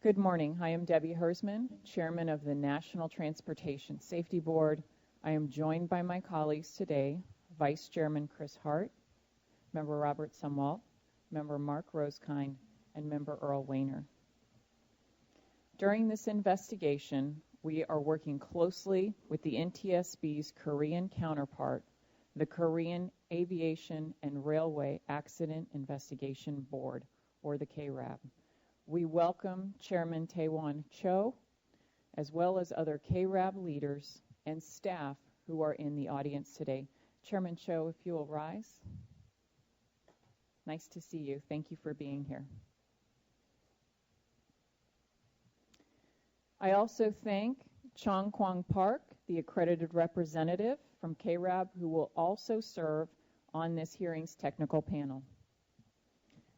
Good morning. I am Debbie Hersman, Chairman of the National Transportation Safety Board. I am joined by my colleagues today, Vice Chairman Chris Hart, Member Robert Sumwalt, Member Mark Rosekind, and Member Earl Wayner. During this investigation, we are working closely with the NTSB's Korean counterpart, the Korean Aviation and Railway Accident Investigation Board, or the KARAIB. We welcome Chairman Taewon Cho, as well as other KARAIB leaders and staff who are in the audience today. Chairman Cho, if you will rise. Nice to see you. Thank you for being here. I also thank Chong Kwang Park, the accredited representative from KARAIB, who will also serve on this hearing's technical panel.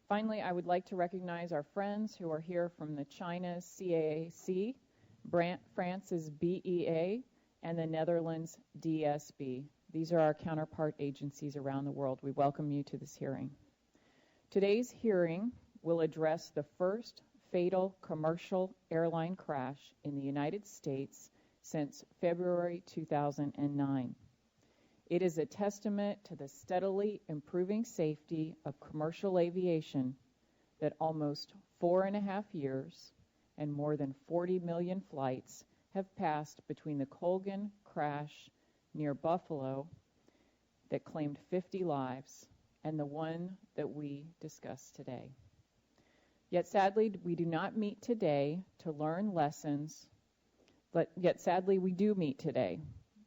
Finally, I would like to recognize our friends who are here from the China's CAAC, France's BEA, and the Netherlands DSB. These are our counterpart agencies around the world. We welcome you to this hearing. Today's hearing will address the first fatal commercial airline crash in the United States since February 2009. It is a testament to the steadily improving safety of commercial aviation that almost 4.5 years and more than 40 million flights have passed between the Colgan crash near Buffalo that claimed 50 lives and the one that we discuss today. Yet sadly, we do not meet today to learn lessons, but yet sadly we do meet today.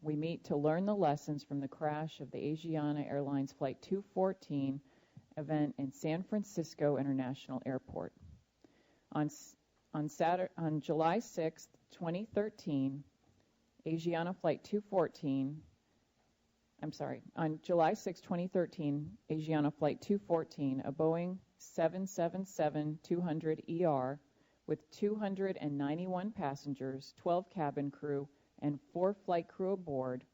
We meet to learn the lessons from the crash of the Asiana Airlines Flight 214 event in San Francisco International Airport. On July 6, 2013, on July 6, 2013, Asiana Flight 214, a Boeing 777-200ER with 291 passengers, 12 cabin crew, and 4 flight crew aboard,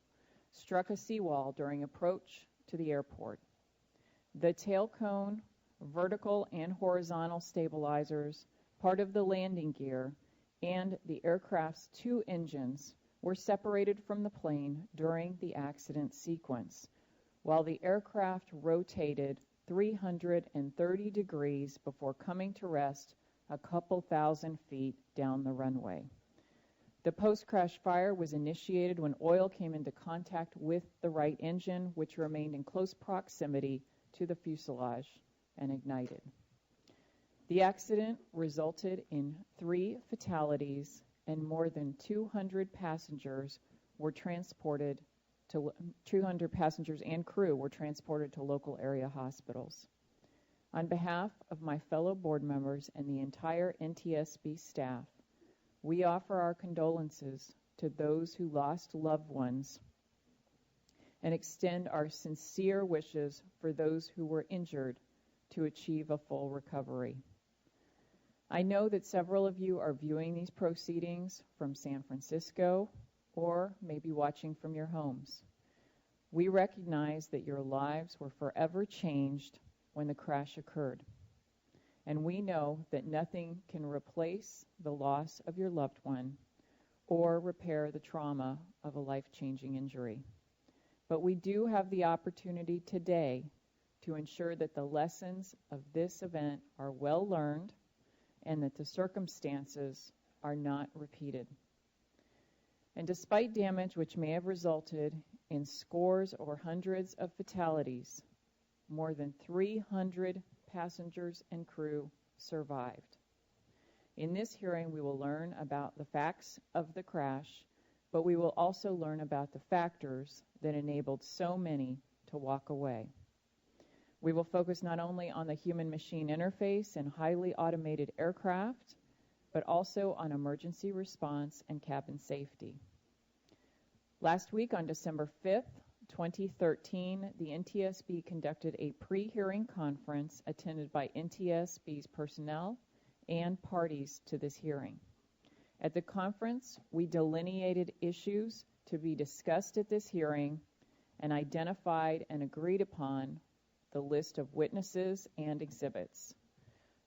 struck a seawall during approach to the airport. The tail cone, vertical and horizontal stabilizers, part of the landing gear, and the aircraft's 2 engines were separated from the plane during the accident sequence, while the aircraft rotated 330 degrees before coming to rest a couple thousand feet down the runway. The post-crash fire was initiated when oil came into contact with the right engine, which remained in close proximity to the fuselage and ignited. The accident resulted in 3 fatalities and more than 200 passengers and crew were transported to local area hospitals. On behalf of my fellow board members and the entire NTSB staff, we offer our condolences to those who lost loved ones and extend our sincere wishes for those who were injured to achieve a full recovery. I know that several of you are viewing these proceedings from San Francisco or maybe watching from your homes. We recognize that your lives were forever changed when the crash occurred. And we know that nothing can replace the loss of your loved one or repair the trauma of a life-changing injury. But we do have the opportunity today to ensure that the lessons of this event are well learned and that the circumstances are not repeated. And despite damage which may have resulted in scores or hundreds of fatalities, more than 300 passengers and crew survived. In this hearing, we will learn about the facts of the crash, but we will also learn about the factors that enabled so many to walk away. We will focus not only on the human-machine interface and highly automated aircraft, but also on emergency response and cabin safety. Last week, on December 5th, 2013, the NTSB conducted a pre-hearing conference attended by NTSB's personnel and parties to this hearing. At the conference, we delineated issues to be discussed at this hearing and identified and agreed upon the list of witnesses and exhibits.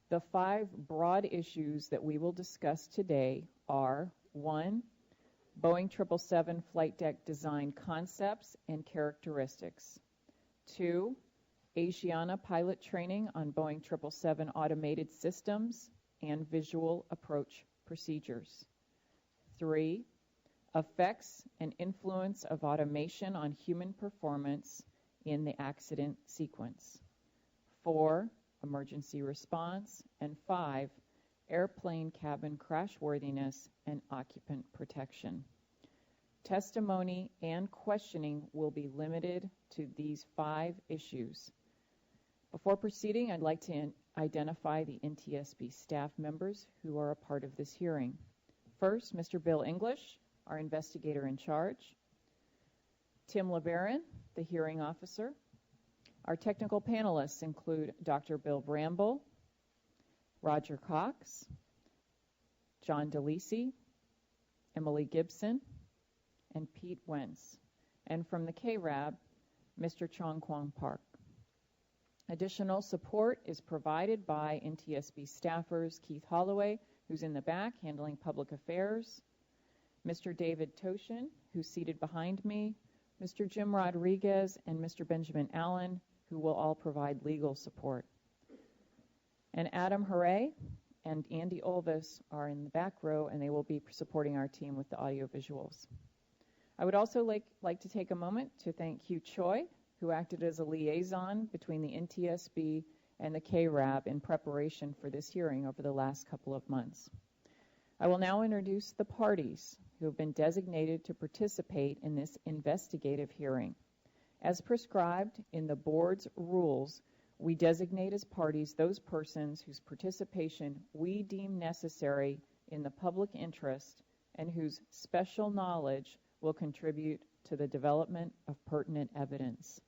The 5 broad issues that we will discuss today are: 1, Boeing 777 flight deck design concepts and characteristics; 2, Asiana pilot training on Boeing 777 automated systems and visual approach procedures; 3, effects and influence of automation on human performance in the accident sequence; 4, emergency response; and 5, airplane cabin crashworthiness and occupant protection. Testimony and questioning will be limited to these 5 issues. Before proceeding, I'd like to identify the NTSB staff members who are a part of this hearing. First, Mr. Bill English, our investigator in charge; Tim LeBaron, the hearing officer. Our technical panelists include Dr. Bill Bramble, Roger Cox, John DeLisi, Emily Gibson, and Pete Wentz, and from the KARAIB, Mr. Chong Kwong Park. Additional support is provided by NTSB staffers Keith Holloway, who's in the back handling public affairs, Mr. David Toshin, who's seated behind me, Mr. Jim Rodriguez, and Mr. Benjamin Allen, who will all provide legal support. And Adam Hooray and Andy Olvis are in the back row, and they will be supporting our team with the audio visuals. I would also like to take a moment to thank Hugh Choi, who acted as a liaison between the NTSB and the KARAIB in preparation for this hearing over the last couple of months. I will now introduce the parties who have been designated to participate in this investigative hearing. As prescribed in the board's rules, we designate as parties those persons whose participation we deem necessary in the public interest and whose special knowledge will contribute to the development of pertinent evidence.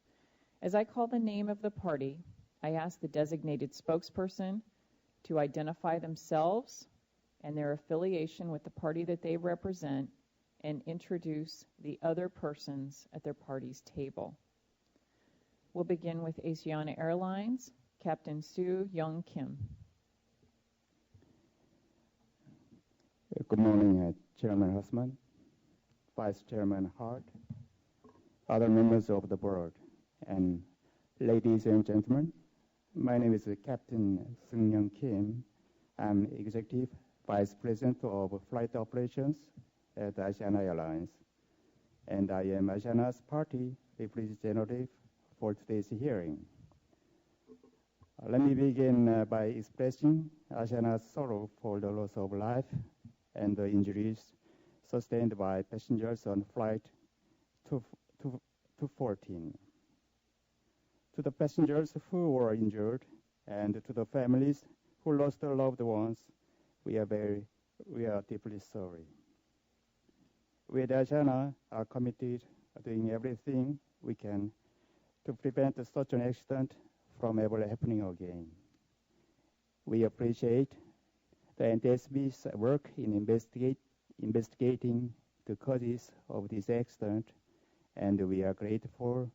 As I call the name of the party, I ask the designated spokesperson to identify themselves and their affiliation with the party that they represent and introduce the other persons at their party's table. We'll begin with Asiana Airlines, Captain Soo Young Kim. Good morning, Chairman Hussman, Vice Chairman Hart, other members of the board, and ladies and gentlemen. My name is Captain Soo Young Kim. I'm Executive Vice President of Flight Operations at Asiana Airlines, and I am Asiana's party representative for today's hearing. Let me begin by expressing Asiana's sorrow for the loss of life and the injuries sustained by passengers on Flight 214. To the passengers who were injured and to the families who lost their loved ones, we are deeply sorry. We at Asiana are committed to doing everything we can to prevent such an accident from ever happening again. We appreciate the NTSB's work in investigating the causes of this accident, and we are grateful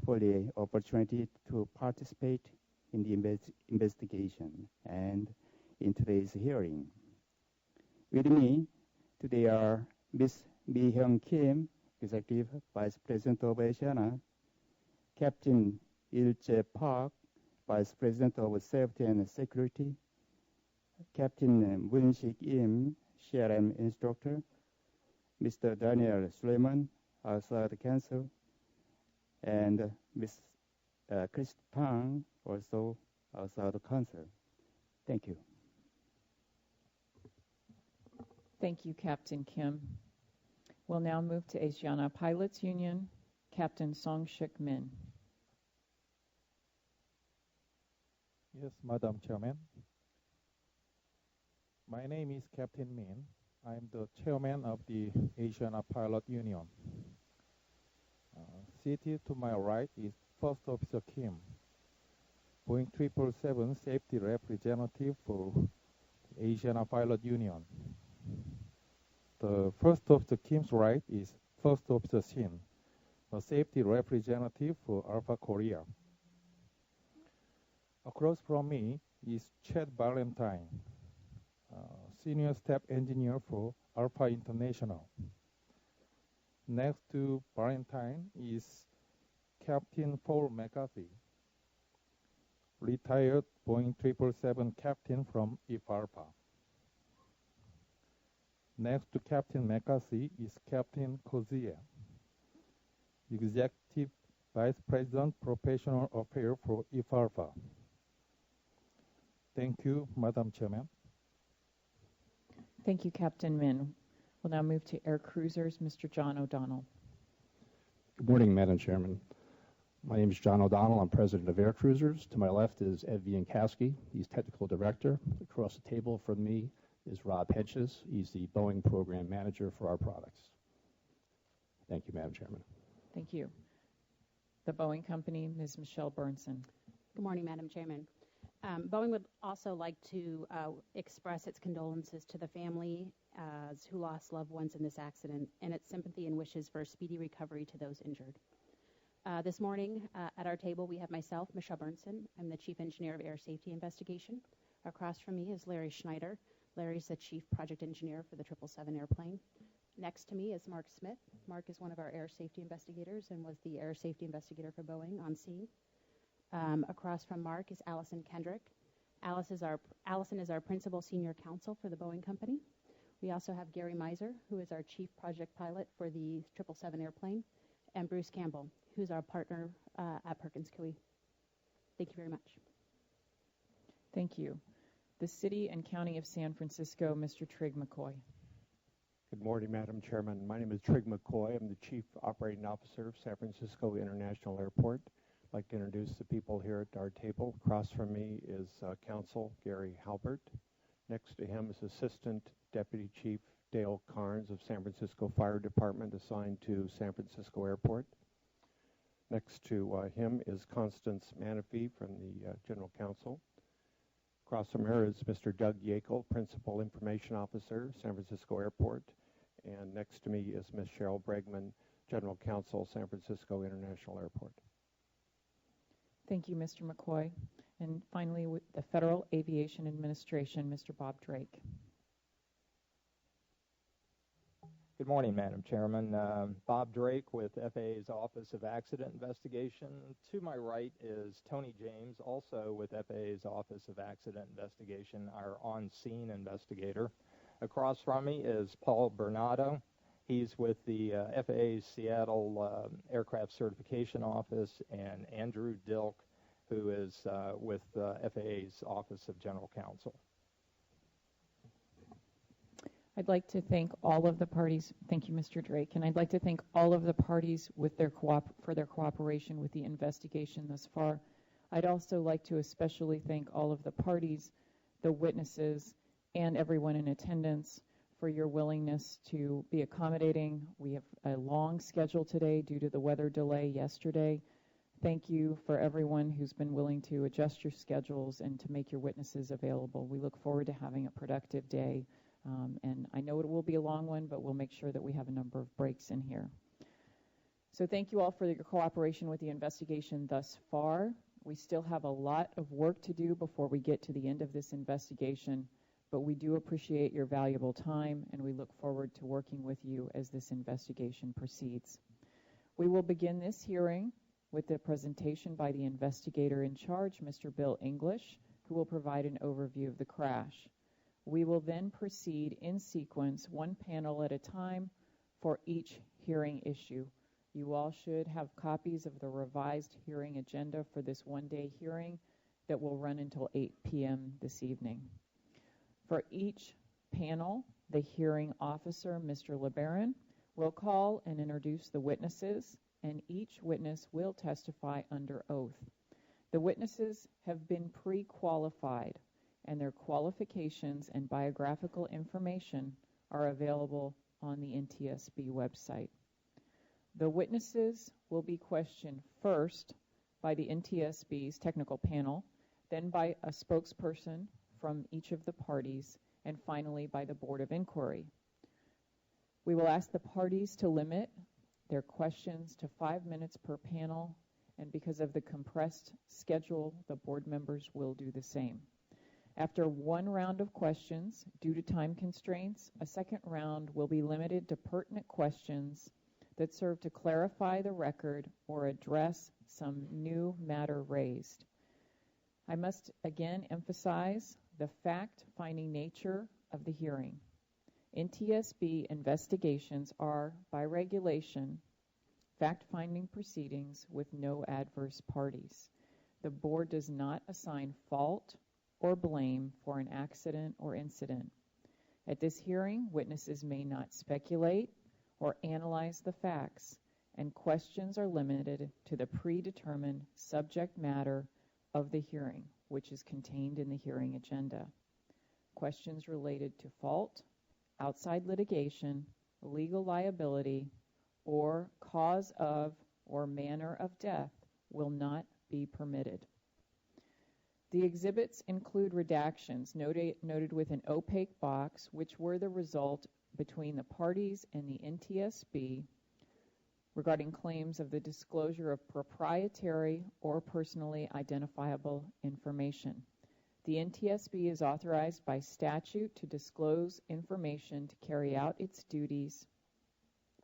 for the opportunity to participate in the investigation and in today's hearing. With me today are Ms. Mi Hyung Kim, Executive Vice President of Asiana, Captain Il-jae Park, Vice President of Safety and Security, Captain Moon-sik Im, CRM Instructor, Mr. Daniel Suleiman, Outside Counsel, and Ms. Chris Pang, also Outside Counsel. Thank you. Thank you, Captain Kim. We'll now move to Asiana Pilots Union, Captain Song-shik Min. Yes, Madam Chairman. My name is Captain Min. I'm the chairman of the Asiana Pilot Union. Seated to my right is First Officer Kim, Boeing 777 safety representative for Asiana Pilot Union. The First Officer Kim's right is First Officer Shin, a safety representative for Alpha Korea. Across from me is Chad Valentine, Senior Staff Engineer for Alpha International. Next to Valentine is Captain Paul McCarthy, retired Boeing 777 captain from IFALPA. Next to Captain McCarthy is Captain Cozier, Executive Vice President, Professional Affairs for IFALPA. Thank you, Madam Chairman. Thank you, Captain Min. We'll now move to Air Cruisers, Mr. John O'Donnell. Good morning, Madam Chairman. My name is John O'Donnell. I'm president of Air Cruisers. To my left is Ed Viankowski. He's technical director. Across the table from me is Rob Hedges. He's the Boeing program manager for our products. Thank you, Madam Chairman. Thank you. The Boeing Company, Ms. Michelle Burnson. Good morning, Madam Chairman. Boeing would also like to express its condolences to the family who lost loved ones in this accident, and its sympathy and wishes for a speedy recovery to those injured. This morning at our table we have myself, Michelle Burnson. I'm the Chief Engineer of Air Safety Investigation. Across from me is Larry Schneider. Larry's the Chief Project Engineer for the 777 airplane. Next to me is Mark Smith. Mark is one of our air safety investigators and was the air safety investigator for Boeing on scene. Across from Mark is Allison Kendrick. Allison is our principal senior counsel for the Boeing Company. We also have Gary Miser, who is our chief project pilot for the 777 airplane, and Bruce Campbell, who's our partner at Perkins Coie. Thank you very much. Thank you. The City and County of San Francisco, Mr. Trig McCoy. Good morning, Madam Chairman. My name is Trig McCoy. I'm the Chief Operating Officer of San Francisco International Airport. I'd like to introduce the people here at our table. Across from me is Counsel Gary Halbert. Next to him is Assistant Deputy Chief Dale Carnes of San Francisco Fire Department assigned to San Francisco Airport. Next to him is Constance Manafee from the General Counsel. Across from her is Mr. Doug Yakel, Principal Information Officer, San Francisco Airport. And next to me is Ms. Cheryl Bregman, General Counsel, San Francisco International Airport. Thank you, Mr. McCoy. And finally, with the Federal Aviation Administration, Mr. Bob Drake. Good morning, Madam Chairman. Bob Drake with FAA's Office of Accident Investigation. To my right is Tony James, also with FAA's Office of Accident Investigation, our on-scene investigator. Across from me is Paul Bernardo. He's with the FAA's Seattle Aircraft Certification Office, and Andrew Dilk, who is with FAA's Office of General Counsel. I'd like to thank all of the parties. Thank you, Mr. Drake. And I'd like to thank all of the parties with their for their cooperation with the investigation thus far. I'd also like to especially thank all of the parties, the witnesses, and everyone in attendance for your willingness to be accommodating. We have a long schedule today due to the weather delay yesterday. Thank you for everyone who's been willing to adjust your schedules and to make your witnesses available. We look forward to having a productive day. And I know it will be a long one, but we'll make sure that we have a number of breaks in here. So thank you all for your cooperation with the investigation thus far. We still have a lot of work to do before we get to the end of this investigation, but we do appreciate your valuable time, and we look forward to working with you as this investigation proceeds. We will begin this hearing with the presentation by the investigator in charge, Mr. Bill English, who will provide an overview of the crash. We will then proceed in sequence, one panel at a time, for each hearing issue. You all should have copies of the revised hearing agenda for this one-day hearing that will run until 8 p.m. this evening. For each panel, the hearing officer, Mr. LeBaron, will call and introduce the witnesses, and each witness will testify under oath. The witnesses have been pre-qualified, and their qualifications and biographical information are available on the NTSB website. The witnesses will be questioned first by the NTSB's technical panel, then by a spokesperson from each of the parties, and finally by the Board of Inquiry. We will ask the parties to limit their questions to 5 minutes per panel, and because of the compressed schedule, the board members will do the same. After one round of questions, due to time constraints, a second round will be limited to pertinent questions that serve to clarify the record or address some new matter raised. I must again emphasize the fact-finding nature of the hearing. NTSB investigations are, by regulation, fact-finding proceedings with no adverse parties. The board does not assign fault or blame for an accident or incident. At this hearing, witnesses may not speculate or analyze the facts, and questions are limited to the predetermined subject matter of the hearing, which is contained in the hearing agenda. Questions related to fault, outside litigation, legal liability, or cause of or manner of death will not be permitted. The exhibits include redactions noted with an opaque box, which were the result between the parties and the NTSB regarding claims of the disclosure of proprietary or personally identifiable information. The NTSB is authorized by statute to disclose information to carry out its duties,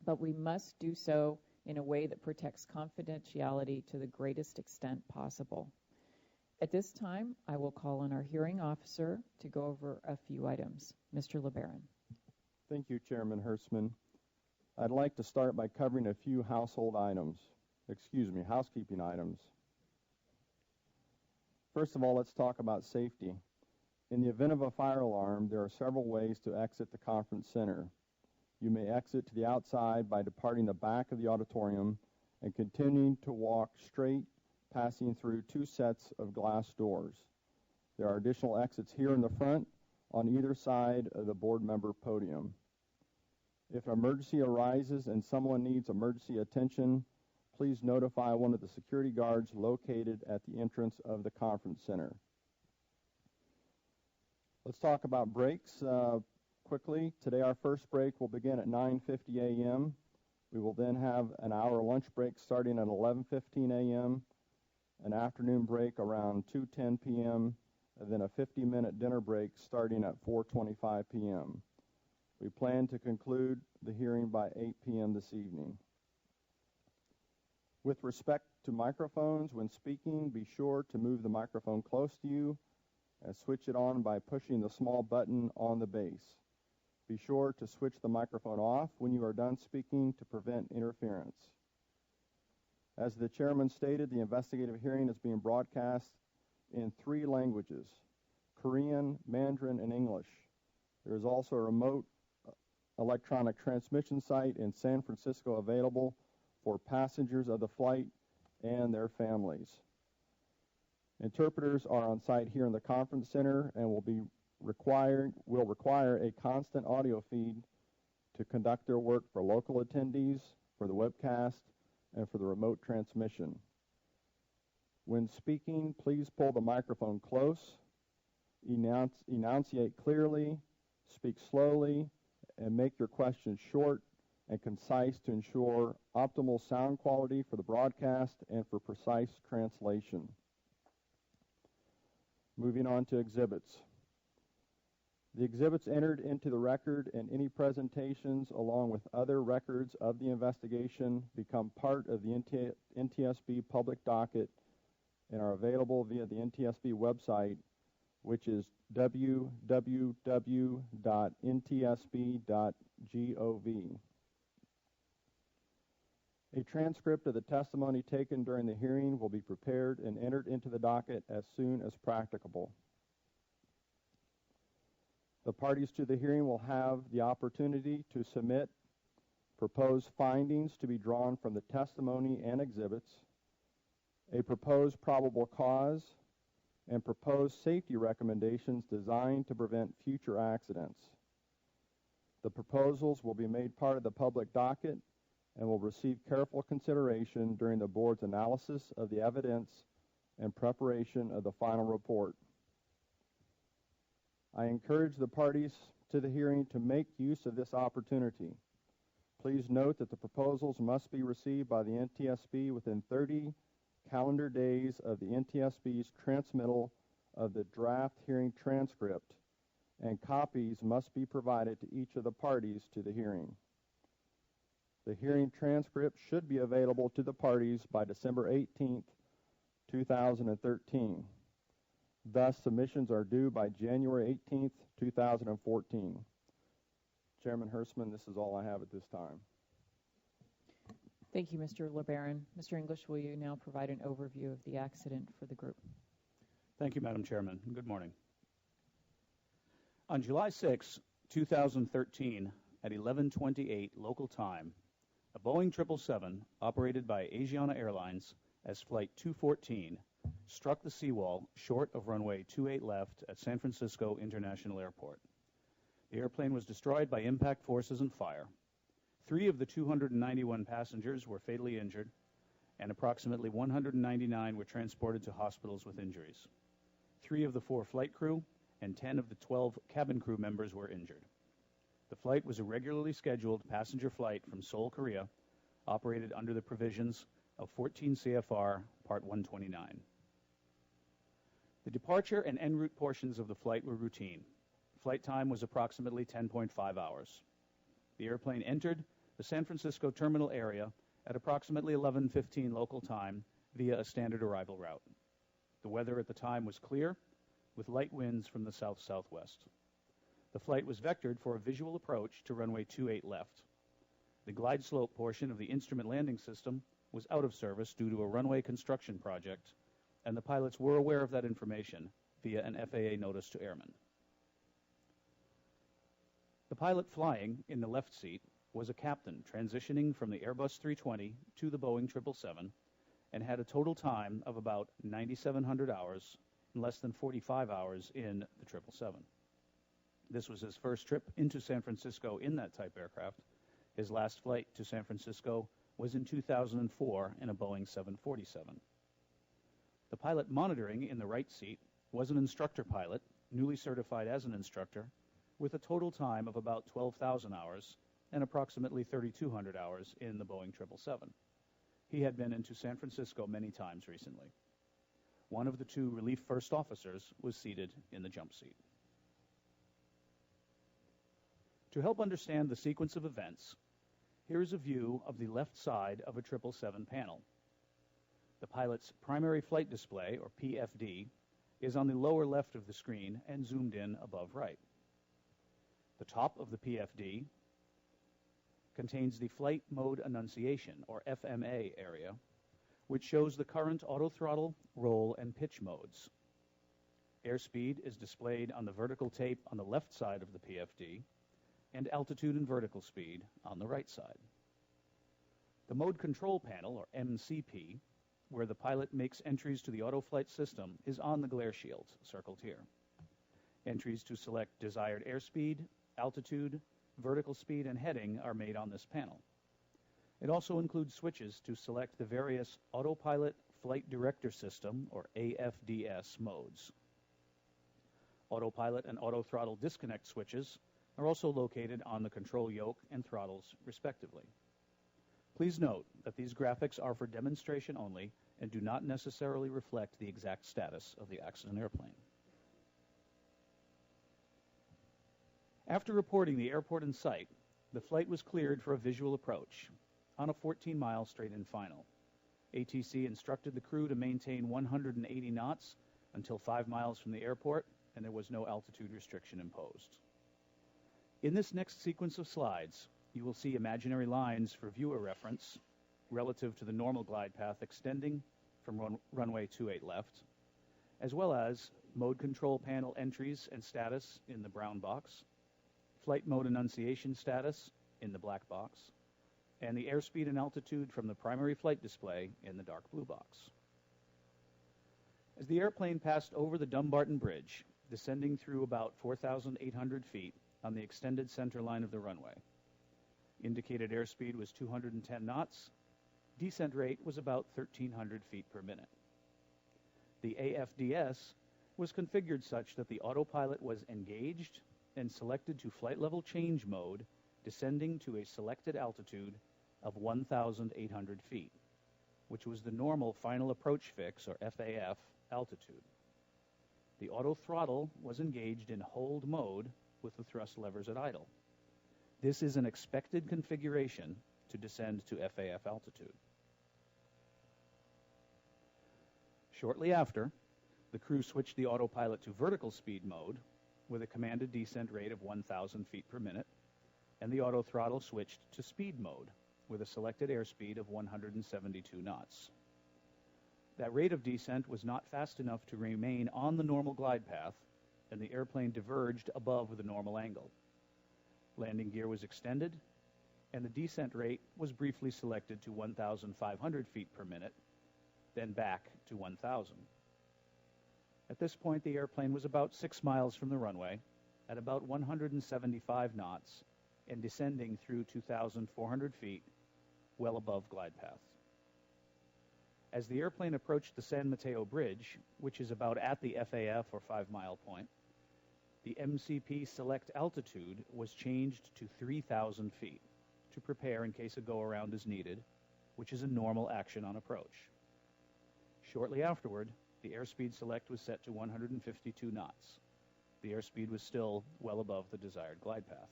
but we must do so in a way that protects confidentiality to the greatest extent possible. At this time, I will call on our hearing officer to go over a few items. Mr. LeBaron. Thank you, Chairman Hertzman. I'd like to start by covering a few housekeeping items. First of all, let's talk about safety. In the event of a fire alarm, there are several ways to exit the conference center. You may exit to the outside by departing the back of the auditorium and continuing to walk straight, passing through 2 sets of glass doors. There are additional exits here in the front on either side of the board member podium. If an emergency arises and someone needs emergency attention, please notify one of the security guards located at the entrance of the conference center. Let's talk about breaks quickly. Today our first break will begin at 9:50 a.m. We will then have an hour lunch break starting at 11:15 a.m., an afternoon break around 2:10 p.m., and then a 50-minute dinner break starting at 4:25 p.m. We plan to conclude the hearing by 8 p.m. this evening. With respect to microphones, when speaking, be sure to move the microphone close to you and switch it on by pushing the small button on the base. Be sure to switch the microphone off when you are done speaking to prevent interference. As the chairman stated, the investigative hearing is being broadcast in 3 languages: Korean, Mandarin, and English. There is also a remote electronic transmission site in San Francisco available for passengers of the flight and their families. Interpreters are on site here in the conference center and will require a constant audio feed to conduct their work for local attendees, for the webcast, and for the remote transmission. When speaking, please pull the microphone close, enunciate clearly, speak slowly, and make your questions short and concise to ensure optimal sound quality for the broadcast and for precise translation. Moving on to exhibits. The exhibits entered into the record and any presentations along with other records of the investigation become part of the NTSB public docket and are available via the NTSB website, which is www.ntsb.gov. A transcript of the testimony taken during the hearing will be prepared and entered into the docket as soon as practicable. The parties to the hearing will have the opportunity to submit proposed findings to be drawn from the testimony and exhibits, a proposed probable cause, and proposed safety recommendations designed to prevent future accidents. The proposals will be made part of the public docket and will receive careful consideration during the board's analysis of the evidence and preparation of the final report. I encourage the parties to the hearing to make use of this opportunity. Please note that the proposals must be received by the NTSB within 30 calendar days of the NTSB's transmittal of the draft hearing transcript, and copies must be provided to each of the parties to the hearing. The hearing transcript should be available to the parties by December 18th, 2013. Thus, submissions are due by January 18th, 2014. Chairman Hersman, this is all I have at this time. Thank you, Mr. LeBaron. Mr. English, will you now provide an overview of the accident for the group? Thank you, Madam Chairman. Good morning. On July 6, 2013, at 11:28 local time, a Boeing 777 operated by Asiana Airlines as Flight 214 struck the seawall short of runway 28 left at San Francisco International Airport. The airplane was destroyed by impact forces and fire. 3 of the 291 passengers were fatally injured, and approximately 199 were transported to hospitals with injuries. 3 of the 4 flight crew and 10 of the 12 cabin crew members were injured. The flight was a regularly scheduled passenger flight from Seoul, Korea, operated under the provisions of 14 CFR Part 129. The departure and en route portions of the flight were routine. Flight time was approximately 10.5 hours. The airplane entered the San Francisco terminal area at approximately 11:15 local time via a standard arrival route. The weather at the time was clear, with light winds from the south-southwest. The flight was vectored for a visual approach to runway 28 left. The glide slope portion of the instrument landing system was out of service due to a runway construction project, and the pilots were aware of that information via an FAA notice to airmen. The pilot flying in the left seat was a captain transitioning from the Airbus 320 to the Boeing 777 and had a total time of about 9,700 hours and less than 45 hours in the 777. This was his first trip into San Francisco in that type aircraft. His last flight to San Francisco was in 2004 in a Boeing 747. The pilot monitoring in the right seat was an instructor pilot, newly certified as an instructor, with a total time of about 12,000 hours and approximately 3,200 hours in the Boeing 777. He had been into San Francisco many times recently. One of the 2 relief first officers was seated in the jump seat. To help understand the sequence of events, here is a view of the left side of a 777 panel. The pilot's primary flight display, or PFD, is on the lower left of the screen and zoomed in above right. The top of the PFD contains the Flight Mode Annunciation, or FMA area, which shows the current autothrottle, roll, and pitch modes. Airspeed is displayed on the vertical tape on the left side of the PFD, and altitude and vertical speed on the right side. The Mode Control Panel, or MCP, where the pilot makes entries to the autoflight system, is on the glare shield, circled here. Entries to select desired airspeed, altitude, vertical speed, and heading are made on this panel. It also includes switches to select the various Autopilot Flight Director System, or AFDS, modes. Autopilot and autothrottle disconnect switches are also located on the control yoke and throttles, respectively. Please note that these graphics are for demonstration only and do not necessarily reflect the exact status of the accident airplane. After reporting the airport in sight, the flight was cleared for a visual approach on a 14-mile straight-in final. ATC instructed the crew to maintain 180 knots until 5 miles from the airport, and there was no altitude restriction imposed. In this next sequence of slides, you will see imaginary lines for viewer reference relative to the normal glide path extending from runway 28 left, as well as mode control panel entries and status in the brown box, flight mode annunciation status in the black box, and the airspeed and altitude from the primary flight display in the dark blue box. As the airplane passed over the Dumbarton Bridge, descending through about 4,800 feet on the extended center line of the runway, indicated airspeed was 210 knots. Descent rate was about 1,300 feet per minute. The AFDS was configured such that the autopilot was engaged and selected to flight level change mode, descending to a selected altitude of 1,800 feet, which was the normal final approach fix, or FAF, altitude. The auto throttle was engaged in hold mode with the thrust levers at idle. This is an expected configuration to descend to FAF altitude. Shortly after, the crew switched the autopilot to vertical speed mode with a commanded descent rate of 1,000 feet per minute, and the auto throttle switched to speed mode with a selected airspeed of 172 knots. That rate of descent was not fast enough to remain on the normal glide path, and the airplane diverged above the normal angle. Landing gear was extended, and the descent rate was briefly selected to 1,500 feet per minute, then back to 1,000. At this point, the airplane was about 6 miles from the runway at about 175 knots and descending through 2,400 feet, well above glide path. As the airplane approached the San Mateo Bridge, which is about at the FAF or 5 Mile point, the MCP select altitude was changed to 3,000 feet to prepare in case a go-around is needed, which is a normal action on approach. Shortly afterward, the airspeed select was set to 152 knots. The airspeed was still well above the desired glide path.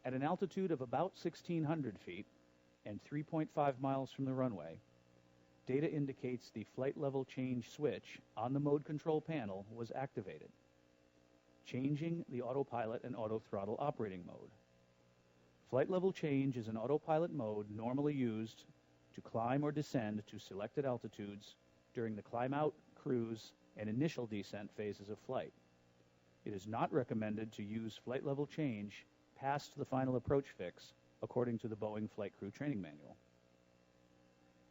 At an altitude of about 1,600 feet and 3.5 miles from the runway, data indicates the flight level change switch on the mode control panel was activated, changing the autopilot and auto throttle operating mode. Flight level change is an autopilot mode normally used to climb or descend to selected altitudes during the climb out, cruise, and initial descent phases of flight. It is not recommended to use flight level change past the final approach fix, according to the Boeing Flight Crew Training Manual.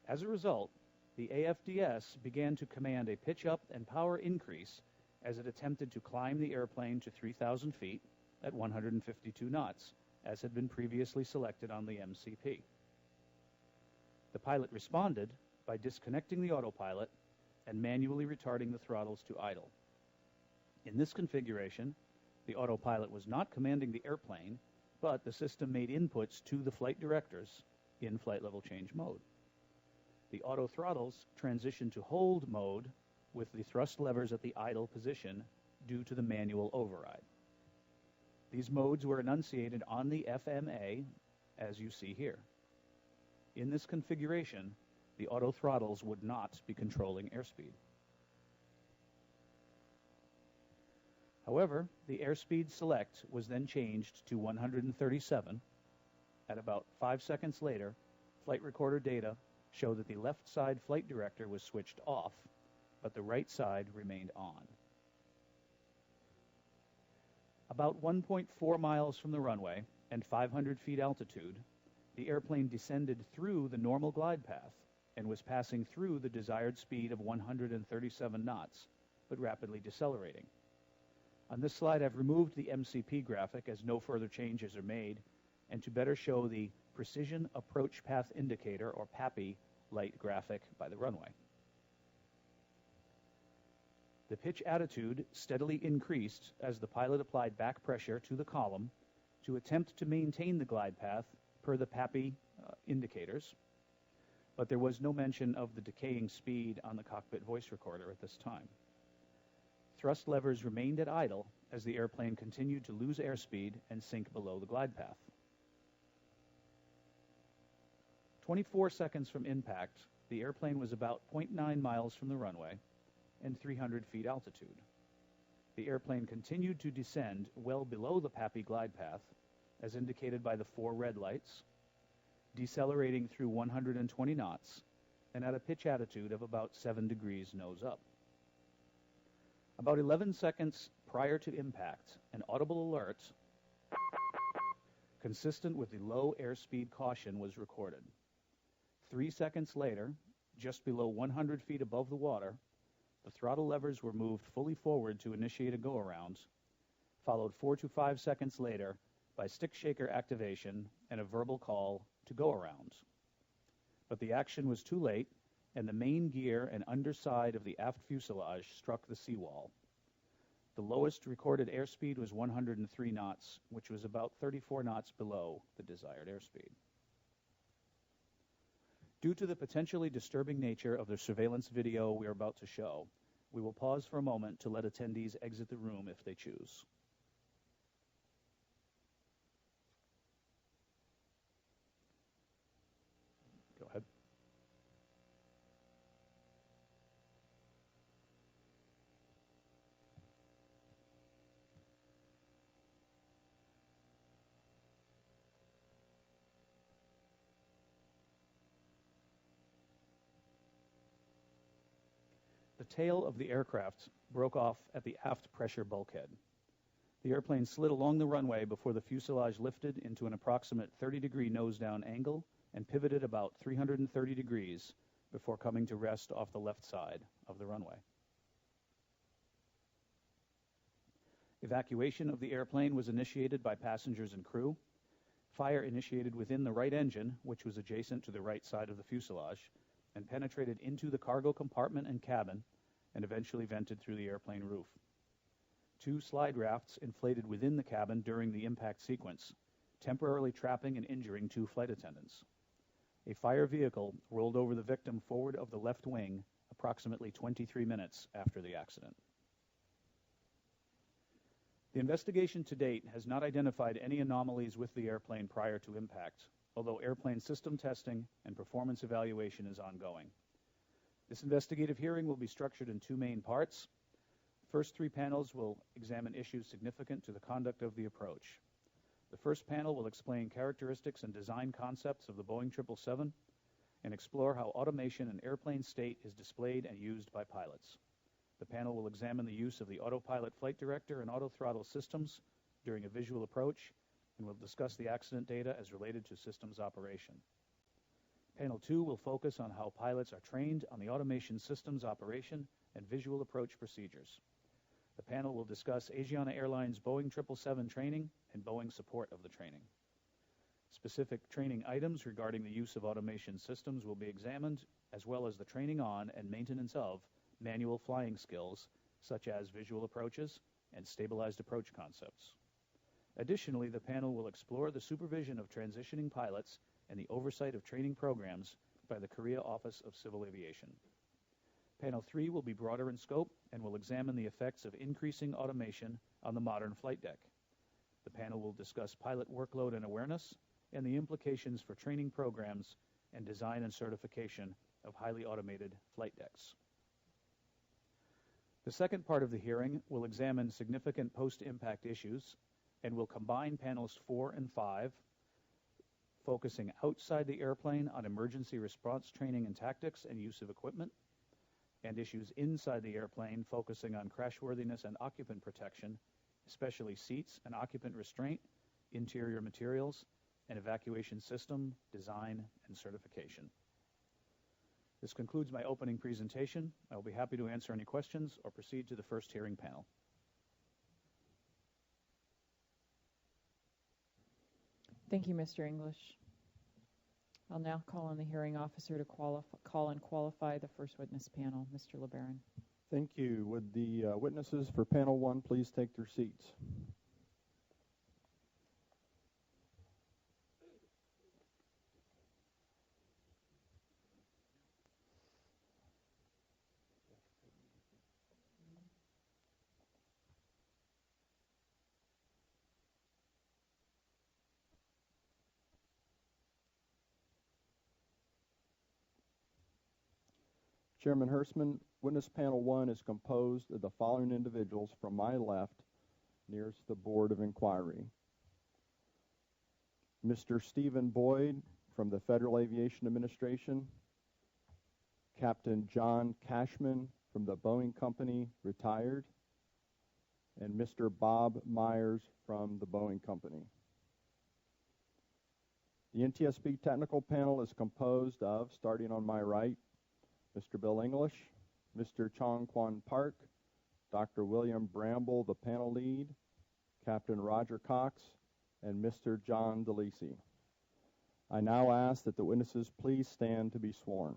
As a result, the AFDS began to command a pitch up and power increase as it attempted to climb the airplane to 3,000 feet at 152 knots, as had been previously selected on the MCP. The pilot responded by disconnecting the autopilot and manually retarding the throttles to idle. In this configuration, the autopilot was not commanding the airplane, but the system made inputs to the flight directors in flight level change mode. The auto throttles transitioned to hold mode with the thrust levers at the idle position due to the manual override. These modes were enunciated on the FMA, as you see here. In this configuration, the auto throttles would not be controlling airspeed. However, the airspeed select was then changed to 137. At about 5 seconds later, flight recorder data show that the left side flight director was switched off, but the right side remained on. About 1.4 miles from the runway and 500 feet altitude, the airplane descended through the normal glide path and was passing through the desired speed of 137 knots, but rapidly decelerating. On this slide, I've removed the MCP graphic as no further changes are made, and to better show the Precision Approach Path Indicator, or PAPI, light graphic by the runway. The pitch attitude steadily increased as the pilot applied back pressure to the column to attempt to maintain the glide path per the PAPI indicators, but there was no mention of the decaying speed on the cockpit voice recorder at this time. Thrust levers remained at idle as the airplane continued to lose airspeed and sink below the glide path. 24 seconds from impact, the airplane was about 0.9 miles from the runway and 300 feet altitude. The airplane continued to descend well below the PAPI glide path, as indicated by the 4 red lights, decelerating through 120 knots and at a pitch attitude of about 7 degrees nose up. About 11 seconds prior to impact, an audible alert consistent with the low airspeed caution was recorded. 3 seconds later, just below 100 feet above the water, the throttle levers were moved fully forward to initiate a go-around, followed 4 to 5 seconds later by stick shaker activation and a verbal call to go around. But the action was too late, and the main gear and underside of the aft fuselage struck the seawall. The lowest recorded airspeed was 103 knots, which was about 34 knots below the desired airspeed. Due to the potentially disturbing nature of the surveillance video we are about to show, we will pause for a moment to let attendees exit the room if they choose. Go ahead. The tail of the aircraft broke off at the aft pressure bulkhead. The airplane slid along the runway before the fuselage lifted into an approximate 30-degree nose-down angle and pivoted about 330 degrees before coming to rest off the left side of the runway. Evacuation of the airplane was initiated by passengers and crew. Fire initiated within the right engine, which was adjacent to the right side of the fuselage, and penetrated into the cargo compartment and cabin, and eventually vented through the airplane roof. 2 slide rafts inflated within the cabin during the impact sequence, temporarily trapping and injuring 2 flight attendants. A fire vehicle rolled over the victim forward of the left wing approximately 23 minutes after the accident. The investigation to date has not identified any anomalies with the airplane prior to impact, although airplane system testing and performance evaluation is ongoing. This investigative hearing will be structured in 2 main parts. The first 3 panels will examine issues significant to the conduct of the approach. The first panel will explain characteristics and design concepts of the Boeing 777 and explore how automation in airplane state is displayed and used by pilots. The panel will examine the use of the autopilot flight director and autothrottle systems during a visual approach and will discuss the accident data as related to systems operation. Panel 2 will focus on how pilots are trained on the automation systems operation and visual approach procedures. The panel will discuss Asiana Airlines Boeing 777 training and Boeing support of the training. Specific training items regarding the use of automation systems will be examined, as well as the training on and maintenance of manual flying skills, such as visual approaches and stabilized approach concepts. Additionally, the panel will explore the supervision of transitioning pilots and the oversight of training programs by the Korea Office of Civil Aviation. Panel 3 will be broader in scope and will examine the effects of increasing automation on the modern flight deck. The panel will discuss pilot workload and awareness and the implications for training programs and design and certification of highly automated flight decks. The second part of the hearing will examine significant post-impact issues and will combine panels 4 and 5, focusing outside the airplane on emergency response training and tactics and use of equipment, and issues inside the airplane focusing on crashworthiness and occupant protection, especially seats and occupant restraint, interior materials, and evacuation system, design, and certification. This concludes my opening presentation. I will be happy to answer any questions or proceed to the first hearing panel. Thank you, Mr. English. I'll now call on the hearing officer to call and qualify the first witness panel. Mr. LeBaron. Thank you. Would the witnesses for panel 1 please take their seats? Chairman Hersman, witness panel 1 is composed of the following individuals from my left nearest the Board of Inquiry. Mr. Stephen Boyd from the Federal Aviation Administration, Captain John Cashman from the Boeing Company, retired, and Mr. Bob Myers from the Boeing Company. The NTSB technical panel is composed of, starting on my right, Mr. Bill English, Mr. Chong Kwan Park, Dr. William Bramble, the panel lead, Captain Roger Cox, and Mr. John DeLisi. I now ask that the witnesses please stand to be sworn.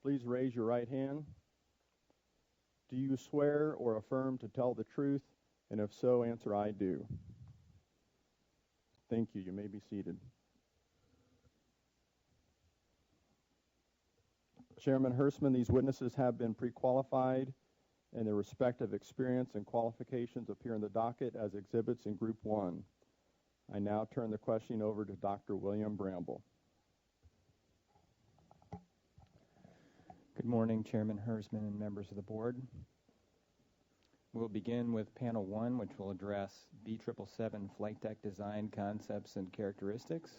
Please raise your right hand. Do you swear or affirm to tell the truth, And if so, answer I do. Thank you. You may be seated. Chairman Hersman, these witnesses have been pre-qualified, and their respective experience and qualifications appear in the docket as exhibits in Group 1. I now turn the questioning over to Dr. William Bramble. Good morning, Chairman Hersman and members of the board. We'll begin with panel 1, which will address B777 flight deck design concepts and characteristics.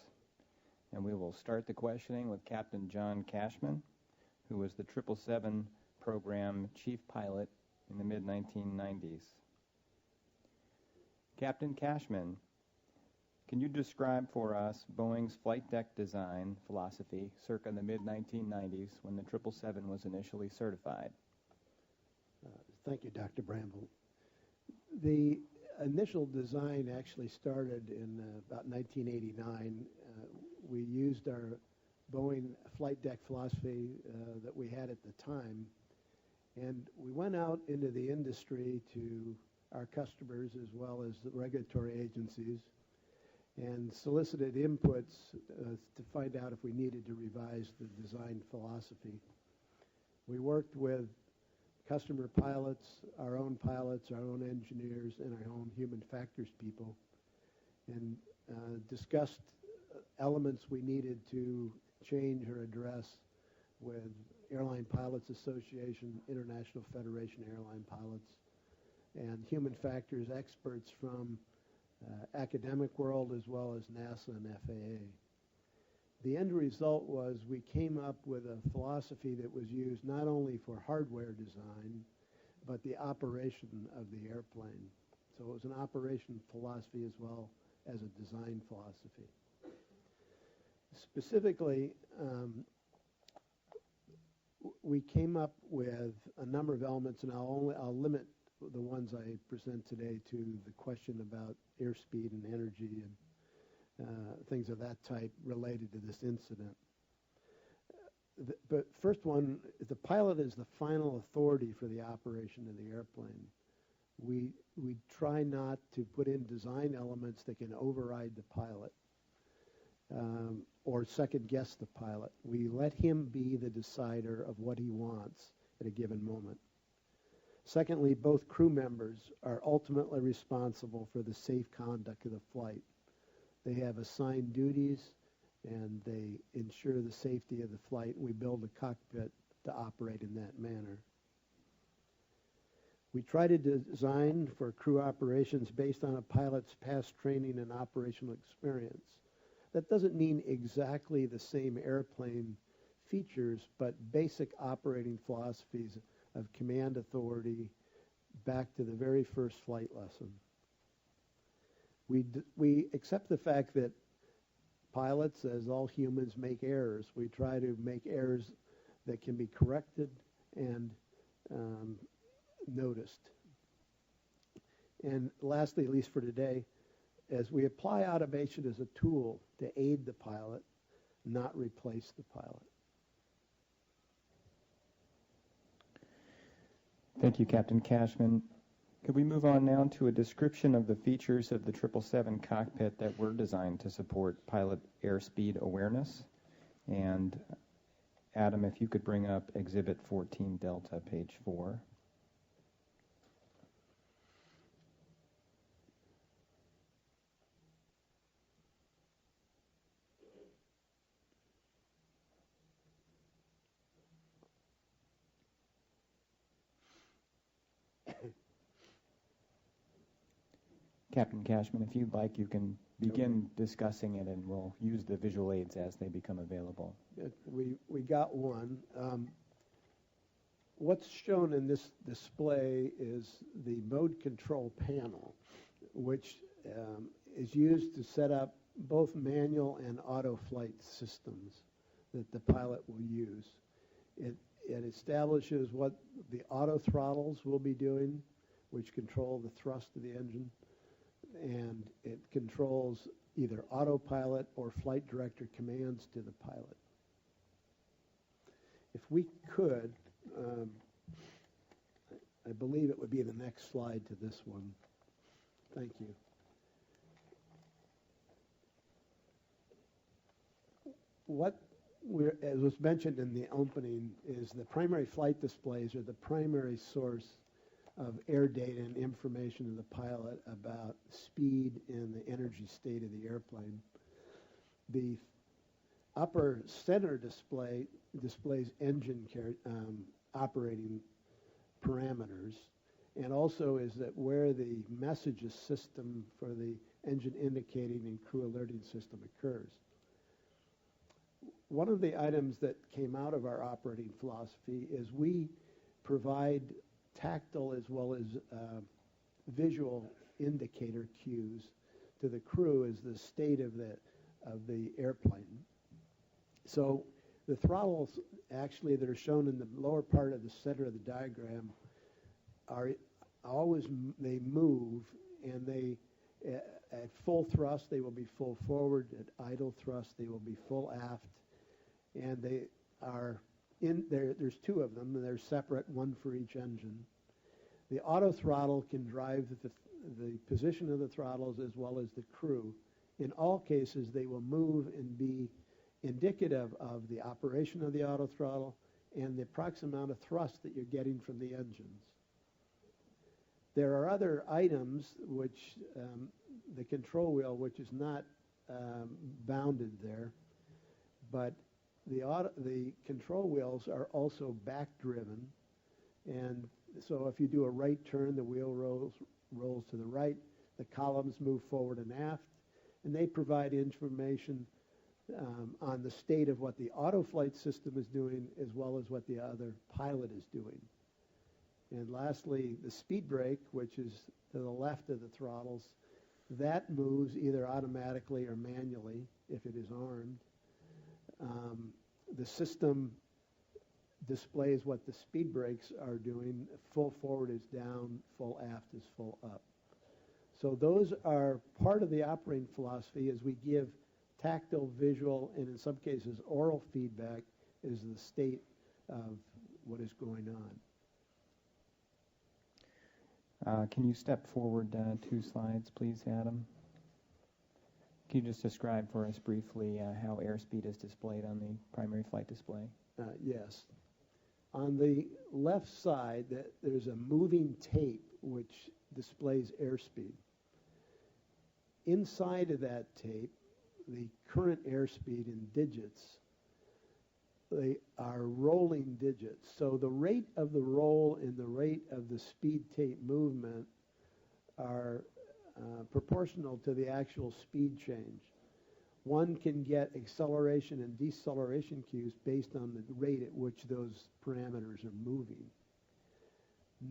And we will start the questioning with Captain John Cashman, who was the 777 program chief pilot in the mid-1990s. Captain Cashman, can you describe for us Boeing's flight deck design philosophy circa the mid-1990s when the 777 was initially certified? Thank you, Dr. Bramble. The initial design actually started in about 1989. We used our Boeing flight deck philosophy that we had at the time, and we went out into the industry to our customers as well as the regulatory agencies and solicited inputs to find out if we needed to revise the design philosophy. We worked with customer pilots, our own engineers, and our own human factors people, and discussed elements we needed to change or address with Airline Pilots Association, International Federation of Airline Pilots, and human factors experts from academic world as well as NASA and FAA. The end result was we came up with a philosophy that was used not only for hardware design, but the operation of the airplane. So it was an operation philosophy as well as a design philosophy. Specifically, we came up with a number of elements, and I'll limit the ones I present today to the question about airspeed and energy and things of that type related to this incident. But first one, the pilot is the final authority for the operation of the airplane. We try not to put in design elements that can override the pilot or second guess the pilot. We let him be the decider of what he wants at a given moment. Secondly, both crew members are ultimately responsible for the safe conduct of the flight. They have assigned duties and they ensure the safety of the flight. We build a cockpit to operate in that manner. We try to design for crew operations based on a pilot's past training and operational experience. That doesn't mean exactly the same airplane features, but basic operating philosophies of command authority back to the very first flight lesson. We accept the fact that pilots, as all humans, make errors. We try to make errors that can be corrected and noticed. And lastly, at least for today, as we apply automation as a tool to aid the pilot, not replace the pilot. Thank you, Captain Cashman. Could we move on now to a description of the features of the 777 cockpit that were designed to support pilot airspeed awareness? And Adam, if you could bring up Exhibit 14 Delta, page 4. Captain Cashman, if you'd like, you can begin discussing it, and we'll use the visual aids as they become available. We got one. What's shown in this display is the mode control panel, which is used to set up both manual and auto flight systems that the pilot will use. It establishes what the auto throttles will be doing, which control the thrust of the engine, and it controls either autopilot or flight director commands to the pilot. If we could, I believe it would be the next slide to this one. Thank you. What as was mentioned in the opening, is the primary flight displays are the primary source of air data and information to the pilot about speed and the energy state of the airplane. The upper center display displays engine operating parameters, and also is that where the messages system for the engine indicating and crew alerting system occurs. One of the items that came out of our operating philosophy is we provide tactile as well as visual indicator cues to the crew as the state of the airplane. So the throttles actually that are shown in the lower part of the center of the diagram are always, they move, and they at full thrust they will be full forward, at idle thrust they will be full aft, and they are in there. There's two of them, and they're separate, one for each engine. The auto throttle can drive the position of the throttles as well as the crew. In all cases, they will move and be indicative of the operation of the auto throttle and the approximate amount of thrust that you're getting from the engines. There are other items which the control wheel, which is not bounded there, but the control wheels are also back driven, and so if you do a right turn, the wheel rolls to the right, the columns move forward and aft, and they provide information on the state of what the auto flight system is doing as well as what the other pilot is doing. And lastly, the speed brake, which is to the left of the throttles, that moves either automatically or manually if it is armed. The system displays what the speed brakes are doing. Full forward is down, full aft is full up. So those are part of the operating philosophy as we give tactile, visual, and in some cases oral feedback is the state of what is going on. Can you step forward 2 slides, please, Adam? Can you just describe for us briefly how airspeed is displayed on the primary flight display? Yes. On the left side, there's a moving tape which displays airspeed. Inside of that tape, the current airspeed in digits, they are rolling digits. So the rate of the roll and the rate of the speed tape movement are proportional to the actual speed change. One can get acceleration and deceleration cues based on the rate at which those parameters are moving.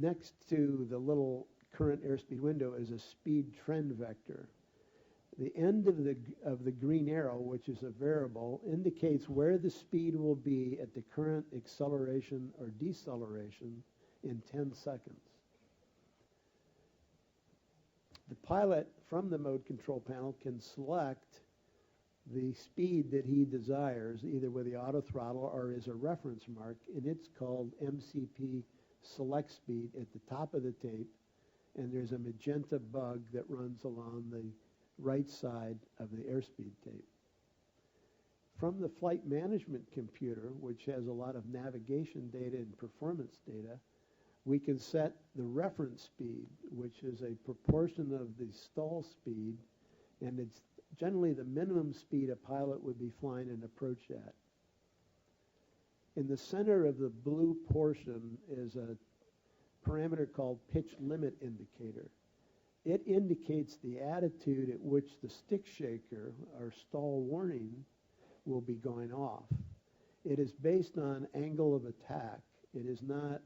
Next to the little current airspeed window is a speed trend vector. The end of the green arrow, which is a variable, indicates where the speed will be at the current acceleration or deceleration in 10 seconds. The pilot from the mode control panel can select the speed that he desires, either with the auto throttle or as a reference mark, and it's called MCP select speed at the top of the tape, and there's a magenta bug that runs along the right side of the airspeed tape. From the flight management computer, which has a lot of navigation data and performance data, we can set the reference speed, which is a proportion of the stall speed, and it's generally the minimum speed a pilot would be flying an approach at. In the center of the blue portion is a parameter called pitch limit indicator. It indicates the attitude at which the stick shaker, or stall warning, will be going off. It is based on angle of attack. It is not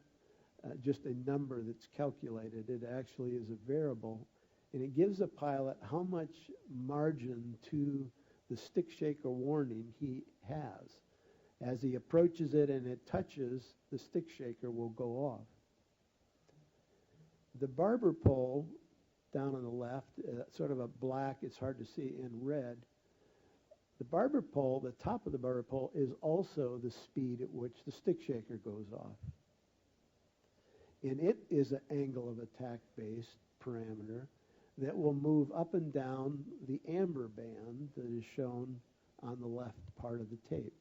just a number that's calculated. It actually is a variable, and it gives a pilot how much margin to the stick shaker warning he has. As he approaches it and it touches, the stick shaker will go off. The barber pole down on the left, sort of a black, it's hard to see, in red. The barber pole, the top of the barber pole, is also the speed at which the stick shaker goes off. And it is an angle of attack based parameter. that will move up and down the amber band that is shown on the left part of the tape.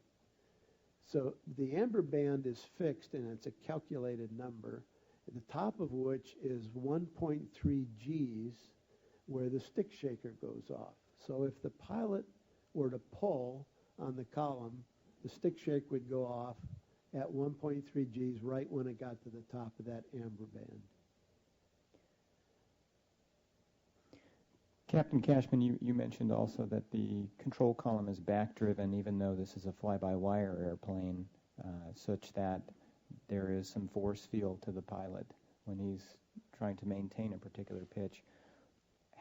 So the amber band is fixed, and it's a calculated number, at the top of which is 1.3 Gs where the stick shaker goes off. So if the pilot were to pull on the column, the stick shake would go off at 1.3 Gs right when it got to the top of that amber band. Captain Cashman, you mentioned also that the control column is back-driven, even though this is a fly-by-wire airplane, such that there is some force field to the pilot when he's trying to maintain a particular pitch.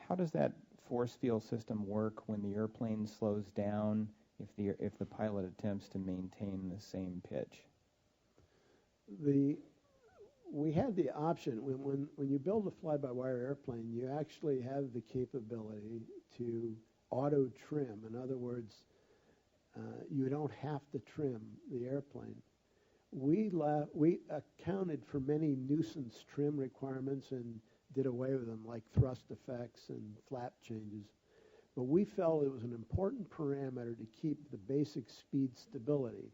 How does that force field system work when the airplane slows down if the pilot attempts to maintain the same pitch? We had the option, when you build a fly-by-wire airplane, you actually have the capability to auto-trim. In other words, you don't have to trim the airplane. We accounted for many nuisance trim requirements and did away with them, like thrust effects and flap changes. But we felt it was an important parameter to keep the basic speed stability.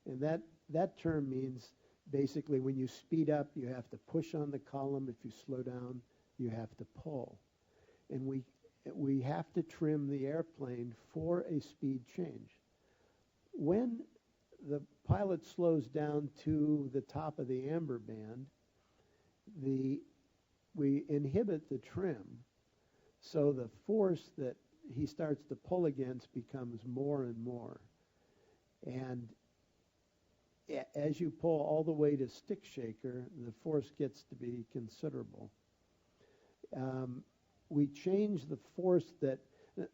And that term means basically when you speed up, you have to push on the column. If you slow down, you have to pull. And we have to trim the airplane for a speed change. When the pilot slows down to the top of the amber band, we inhibit the trim, so the force that he starts to pull against becomes more and more. And as you pull all the way to stick shaker, the force gets to be considerable. We change the force that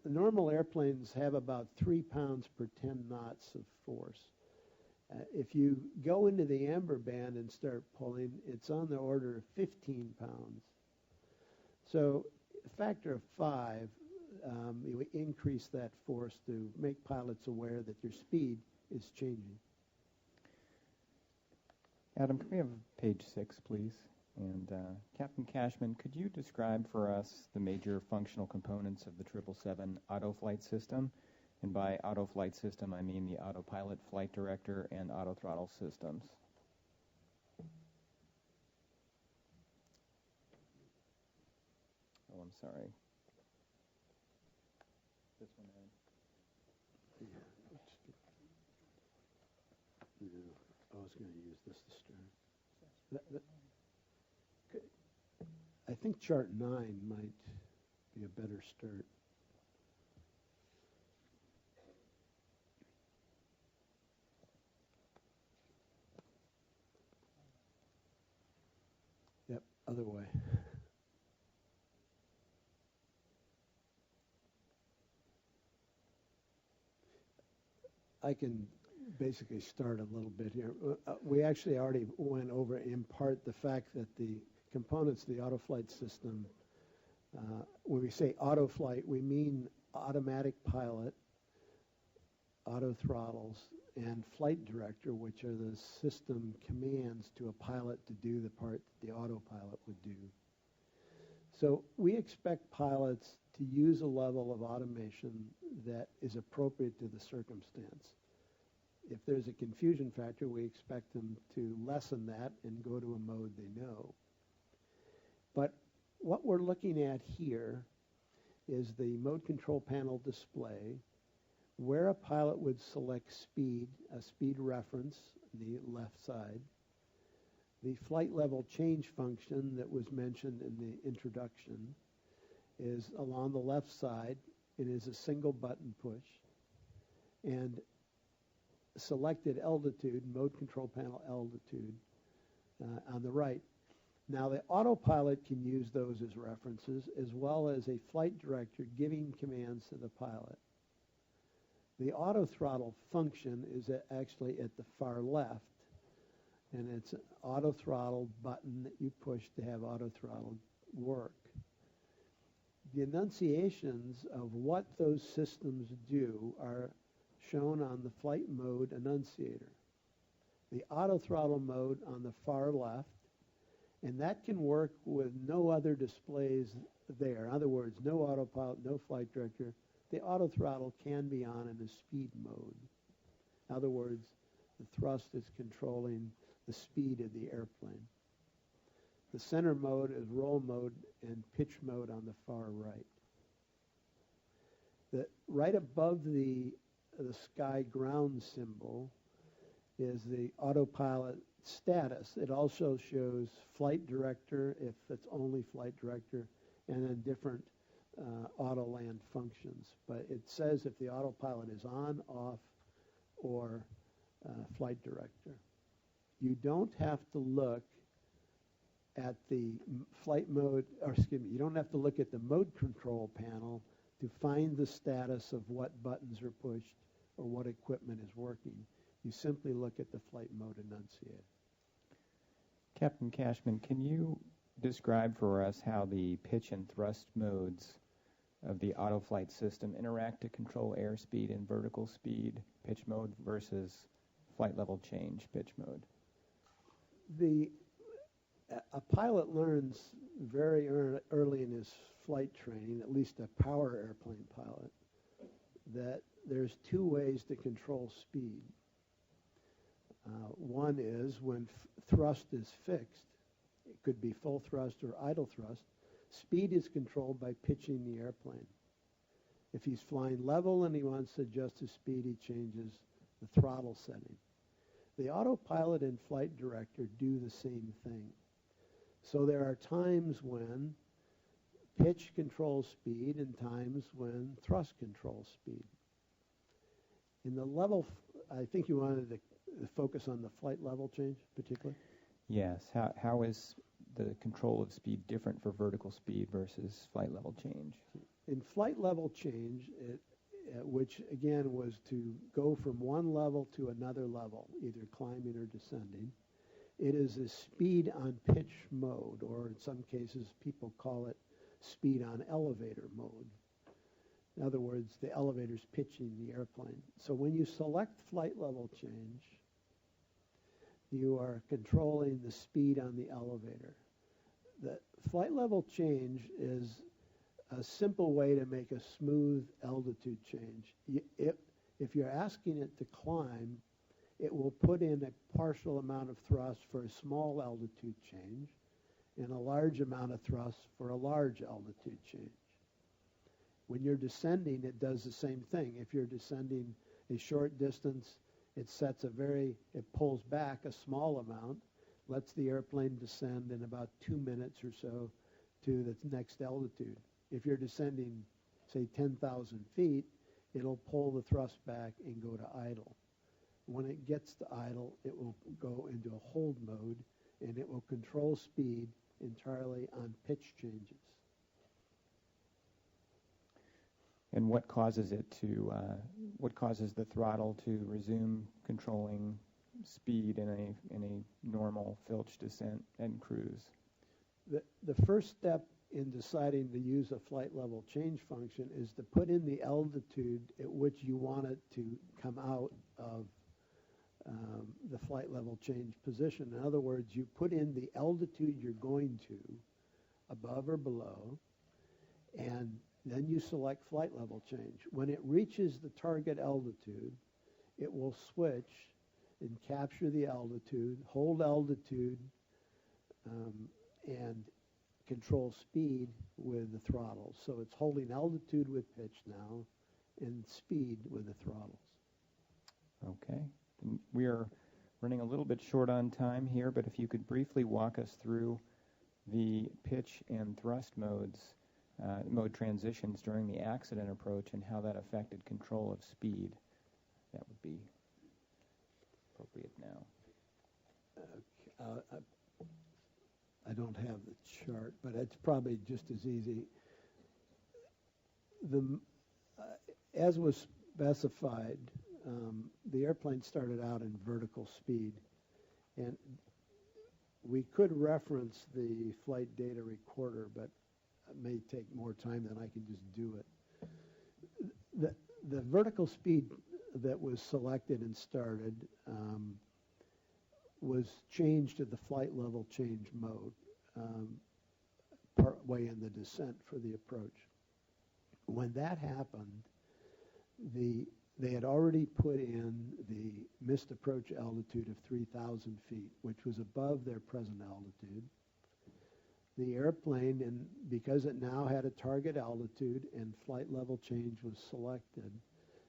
normal airplanes have about 3 pounds per 10 knots of force. If you go into the amber band and start pulling, it's on the order of 15 pounds. So a factor of 5, we increase that force to make pilots aware that their speed is changing. Adam, can we have page 6, please? And Captain Cashman, could you describe for us the major functional components of the 777 auto-flight system? And by auto-flight system, I mean the autopilot, flight director, and auto-throttle systems. Oh, I'm sorry. This one, Aaron. I was going to use this to start. I think chart 9 might be a better start. Yep, other way. I can basically start a little bit here. We actually already went over in part the fact that the components of the auto-flight system, when we say auto-flight, we mean automatic pilot, auto-throttles, and flight director, which are the system commands to a pilot to do the part that the autopilot would do. So we expect pilots to use a level of automation that is appropriate to the circumstance. If there's a confusion factor, we expect them to lessen that and go to a mode they know. But what we're looking at here is the mode control panel display, where a pilot would select speed, a speed reference, the left side. The flight level change function that was mentioned in the introduction is along the left side. It is a single button push. And selected altitude, mode control panel altitude, on the right. Now the autopilot can use those as references, as well as a flight director giving commands to the pilot. The auto throttle function is actually at the far left, and it's an auto throttle button that you push to have auto throttle work. The enunciations of what those systems do are shown on the flight mode enunciator. The auto throttle mode on the far left, and that can work with no other displays there. In other words, no autopilot, no flight director. The auto throttle can be on in a speed mode. In other words, the thrust is controlling the speed of the airplane. The center mode is roll mode and pitch mode on the far right. Right above the sky ground symbol is the autopilot status. It also shows flight director, if it's only flight director, and then different auto land functions. But it says if the autopilot is on, off, or flight director. You don't have to look at the flight mode, or excuse me, you don't have to look at the mode control panel to find the status of what buttons are pushed or what equipment is working. You simply look at the flight mode enunciator. Captain Cashman, can you describe for us how the pitch and thrust modes of the auto flight system interact to control airspeed and vertical speed pitch mode versus flight level change pitch mode? A pilot learns very early in his flight training, at least a power airplane pilot, that there's two ways to control speed. One is when thrust is fixed. It could be full thrust or idle thrust. Speed is controlled by pitching the airplane. If he's flying level and he wants to adjust his speed, he changes the throttle setting. The autopilot and flight director do the same thing. So there are times when pitch controls speed and times when thrust controls speed. In the level, I think you wanted to focus on the flight level change particularly? Yes. How is the control of speed different for vertical speed versus flight level change? In flight level change, which again was to go from one level to another level, either climbing or descending, it is a speed on pitch mode, or in some cases people call it speed on elevator mode. In other words, the elevator's pitching the airplane. So when you select flight level change, you are controlling the speed on the elevator. The flight level change is a simple way to make a smooth altitude change. If you're asking it to climb, it will put in a partial amount of thrust for a small altitude change and a large amount of thrust for a large altitude change. When you're descending, it does the same thing. If you're descending a short distance, it pulls back a small amount, lets the airplane descend in about 2 minutes or so to the next altitude. If you're descending, say, 10,000 feet, it'll pull the thrust back and go to idle. When it gets to idle, it will go into a hold mode, and it will control speed entirely on pitch changes. And what causes the throttle to resume controlling speed in a normal filch descent and cruise? The first step in deciding to use a flight level change function is to put in the altitude at which you want it to come out of the flight level change position. In other words, you put in the altitude you're going to, above or below, and then you select flight level change. When it reaches the target altitude, it will switch and capture the altitude, hold altitude, and control speed with the throttles. So it's holding altitude with pitch now and speed with the throttles. Okay. We are running a little bit short on time here, but if you could briefly walk us through the pitch and thrust mode transitions during the accident approach and how that affected control of speed, that would be appropriate now. I don't have the chart, but it's probably just as easy. As was specified, the airplane started out in vertical speed, and we could reference the flight data recorder, but it may take more time than I can just do it. The vertical speed that was selected and started was changed to the flight level change mode. partway in the descent for the approach. When that happened, they had already put in the missed approach altitude of 3,000 feet, which was above their present altitude. The airplane, and because it now had a target altitude and flight level change was selected,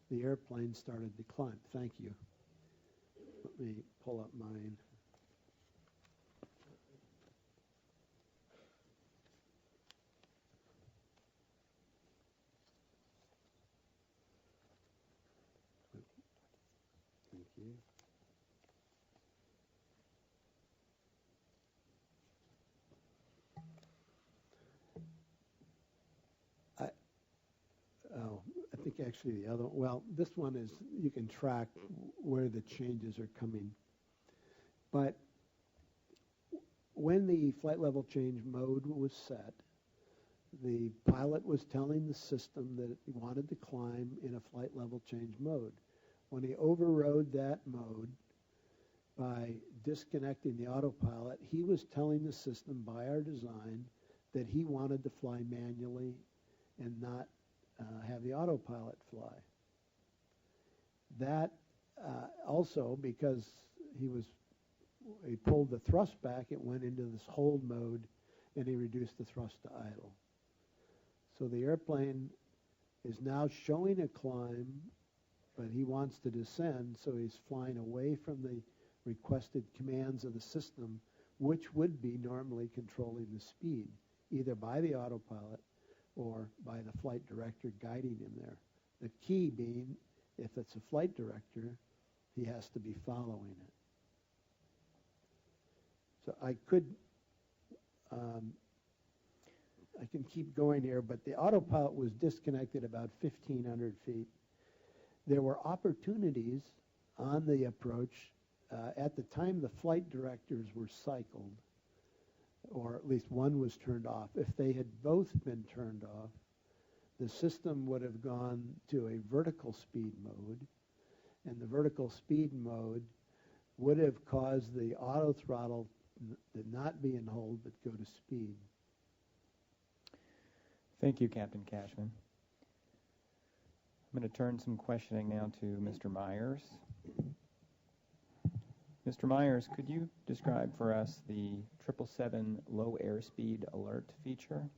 the airplane started to climb. Thank you. Let me pull up mine. Thank you. I think actually the other, well, this one is, you can track where the changes are coming. But when the flight level change mode was set, the pilot was telling the system that he wanted to climb in a flight level change mode. When he overrode that mode by disconnecting the autopilot, he was telling the system by our design that he wanted to fly manually and not have the autopilot fly. That also, because he pulled the thrust back, it went into this hold mode and he reduced the thrust to idle. So the airplane is now showing a climb, but he wants to descend, so he's flying away from the requested commands of the system, which would be normally controlling the speed, either by the autopilot or by the flight director guiding him there. The key being, if it's a flight director, he has to be following it. So I can keep going here, but the autopilot was disconnected about 1,500 feet. There were opportunities on the approach. At the time the flight directors were cycled, or at least one was turned off. If they had both been turned off, the system would have gone to a vertical speed mode, and the vertical speed mode would have caused the auto throttle to not be in hold but go to speed. Thank you, Captain Cashman. I'm going to turn some questioning now to Mr. Myers. Mr. Myers, could you describe for us the 777 low airspeed alert feature?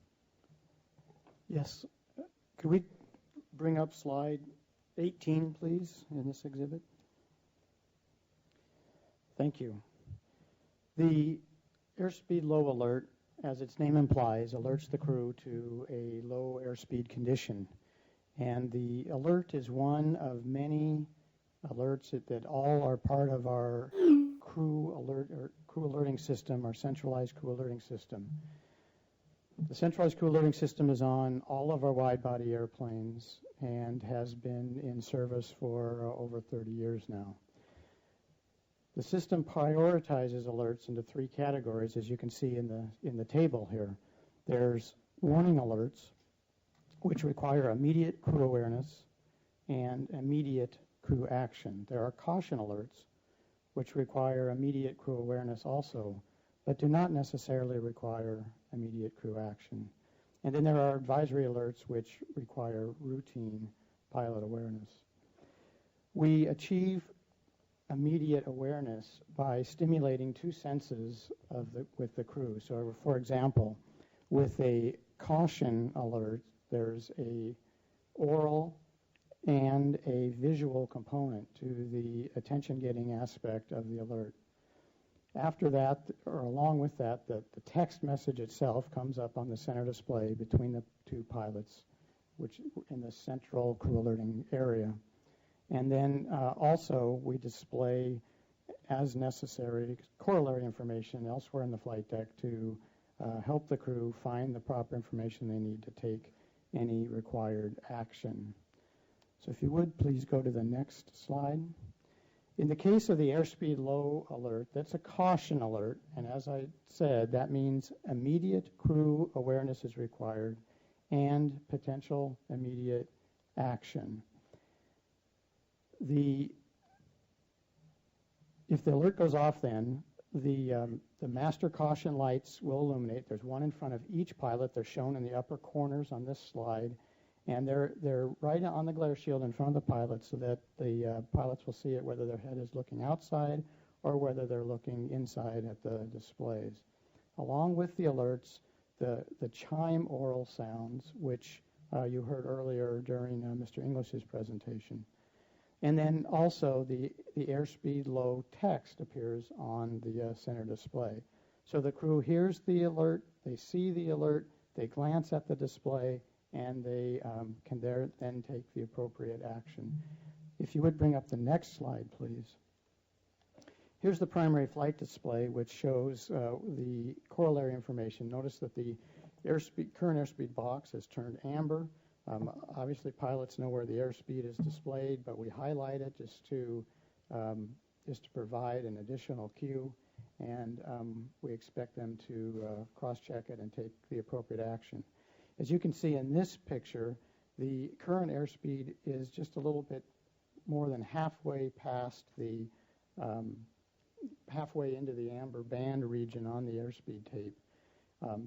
Yes. Could we bring up slide 18, please, in this exhibit? Thank you. The airspeed low alert, as its name implies, alerts the crew to a low airspeed condition. And the alert is one of many alerts that all are part of our crew alerting system, our centralized crew alerting system. The centralized crew alerting system is on all of our wide-body airplanes and has been in service for over 30 years now. The system prioritizes alerts into three categories, as you can see in the table here. There's warning alerts, which require immediate crew awareness and immediate crew action. There are caution alerts, which require immediate crew awareness also, but do not necessarily require immediate crew action. And then there are advisory alerts, which require routine pilot awareness. We achieve immediate awareness by stimulating two senses with the crew. So, for example, with a caution alert, there's a oral and a visual component to the attention-getting aspect of the alert. After that, or along with that, the text message itself comes up on the center display between the two pilots, which in the central crew alerting area. And then also we display, as necessary, corollary information elsewhere in the flight deck to help the crew find the proper information they need to take any required action. So if you would, please go to the next slide. In the case of the airspeed low alert, that's a caution alert, and as I said, that means immediate crew awareness is required and potential immediate action. If the alert goes off then, the master caution lights will illuminate. There's one in front of each pilot. They're shown in the upper corners on this slide. And they're right on the glare shield in front of the pilots so that the pilots will see it whether their head is looking outside or whether they're looking inside at the displays. Along with the alerts, the chime oral sounds, which you heard earlier during Mr. English's presentation. And then also the airspeed low text appears on the center display. So the crew hears the alert, they see the alert, they glance at the display, and they can then take the appropriate action. If you would bring up the next slide, please. Here's the primary flight display, which shows the corollary information. Notice that the current airspeed box has turned amber. Obviously, pilots know where the airspeed is displayed, but we highlight it just to provide an additional cue, and we expect them to cross-check it and take the appropriate action. As you can see in this picture, the current airspeed is just a little bit more than halfway past the halfway into the amber band region on the airspeed tape.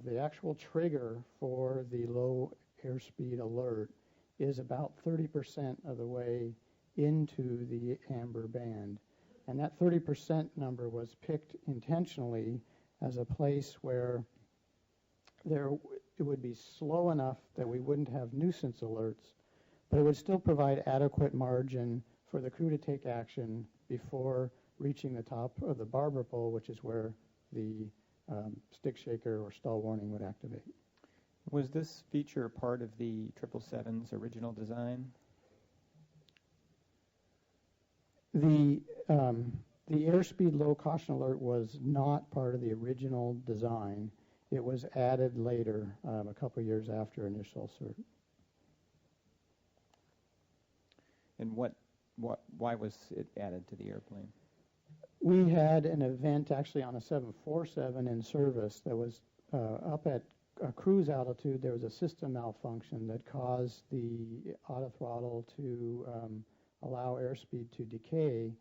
The actual trigger for the low airspeed alert is about 30% of the way into the amber band. And that 30% number was picked intentionally as a place where it would be slow enough that we wouldn't have nuisance alerts, but it would still provide adequate margin for the crew to take action before reaching the top of the barber pole, which is where the stick shaker or stall warning would activate. Was this feature part of the 777's original design? The airspeed low caution alert was not part of the original design. It was added later, a couple years after initial cert. And why was it added to the airplane? We had an event actually on a 747 in service that was up at cruise altitude. There was a system malfunction that caused the autothrottle to allow airspeed to decay,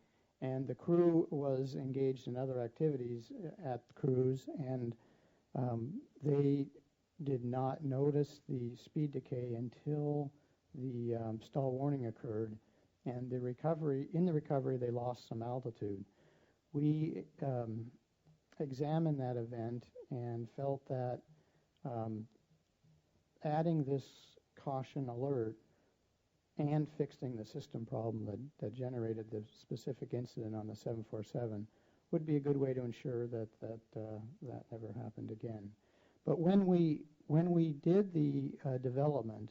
and the crew was engaged in other activities at cruise, and they did not notice the speed decay until the stall warning occurred, and in the recovery they lost some altitude. We examined that event and felt that adding this caution alert and fixing the system problem that generated the specific incident on the 747 would be a good way to ensure that never happened again. But when we did the development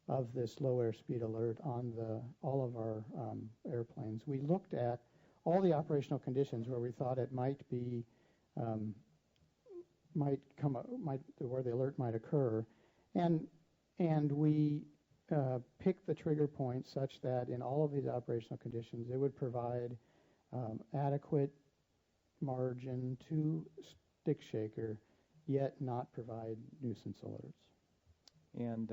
of this low airspeed alert on all of our airplanes, we looked at all the operational conditions where we thought it might be where the alert might occur, and we picked the trigger point such that in all of these operational conditions it would provide adequate margin to stick shaker, yet not provide nuisance alerts. And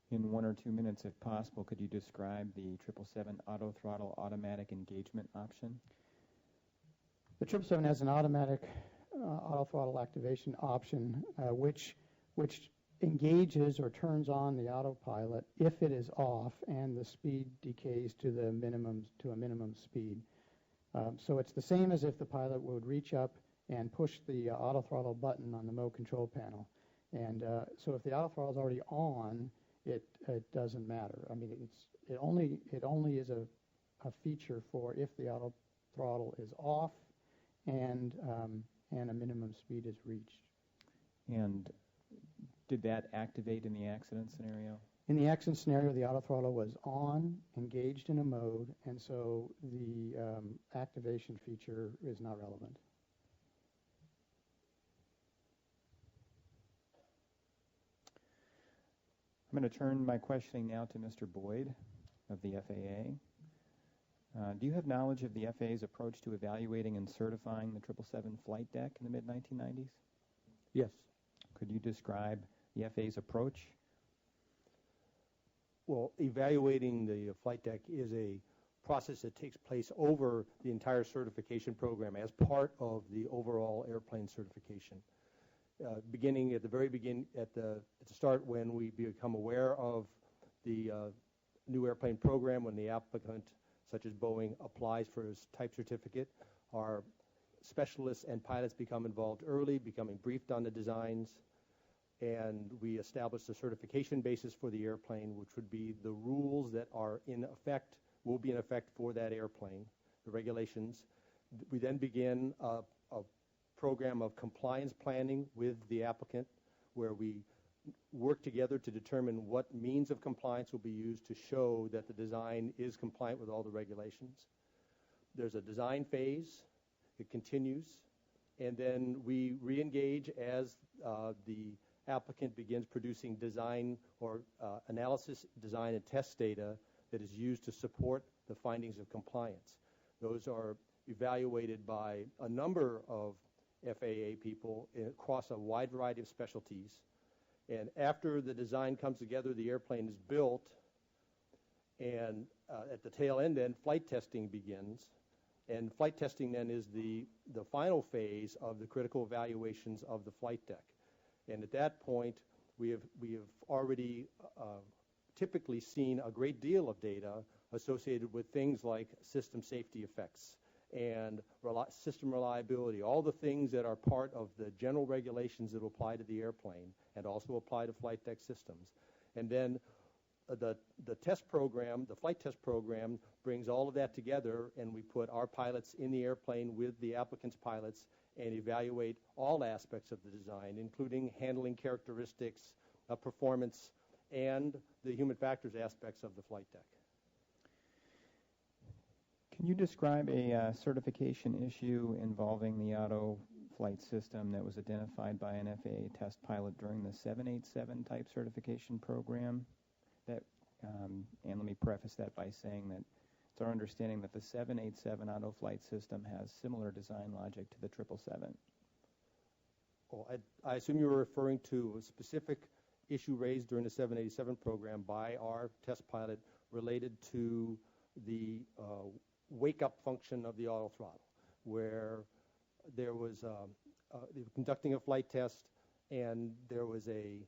in 1 or 2 minutes, if possible, could you describe the 777 auto throttle automatic engagement option? The 777 has an automatic auto throttle activation option, which engages or turns on the autopilot if it is off and the speed decays to a minimum speed. So it's the same as if the pilot would reach up and push the auto throttle button on the mode control panel. And so if the auto throttle is already on, it doesn't matter. I mean, it only is a feature for if the auto throttle is off and a minimum speed is reached. And did that activate in the accident scenario? In the accident scenario, the auto throttle was on, engaged in a mode, and so the activation feature is not relevant. I'm going to turn my questioning now to Mr. Boyd of the FAA. Do you have knowledge of the FAA's approach to evaluating and certifying the 777 flight deck in the mid-1990s? Yes. Could you describe the FAA's approach? Well, evaluating the flight deck is a process that takes place over the entire certification program as part of the overall airplane certification. Beginning at the very beginning, at the start, when we become aware of the new airplane program, when the applicant, such as Boeing, applies for his type certificate, our specialists and pilots become involved early, becoming briefed on the designs, and we establish the certification basis for the airplane, which would be the rules that are in effect, will be in effect for that airplane, the regulations. We then begin a program of compliance planning with the applicant, where we work together to determine what means of compliance will be used to show that the design is compliant with all the regulations. There's a design phase. It continues. And then we re-engage as the applicant begins producing design or analysis, design, and test data that is used to support the findings of compliance. Those are evaluated by a number of FAA people across a wide variety of specialties. And after the design comes together, the airplane is built, and at the tail end, then flight testing begins. And flight testing then is the final phase of the critical evaluations of the flight deck. And at that point, we have already typically seen a great deal of data associated with things like system safety effects and system reliability, all the things that are part of the general regulations that apply to the airplane and also apply to flight deck systems. And then the test program, the flight test program, brings all of that together, and we put our pilots in the airplane with the applicant's pilots and evaluate all aspects of the design, including handling characteristics, performance, and the human factors aspects of the flight deck. Can you describe a certification issue involving the auto flight system that was identified by an FAA test pilot during the 787 type certification program? And let me preface that by saying that it's our understanding that the 787 auto flight system has similar design logic to the 777. Well, I assume you're referring to a specific issue raised during the 787 program by our test pilot related to the wake-up function of the auto throttle, where there was they were conducting a flight test, and there was a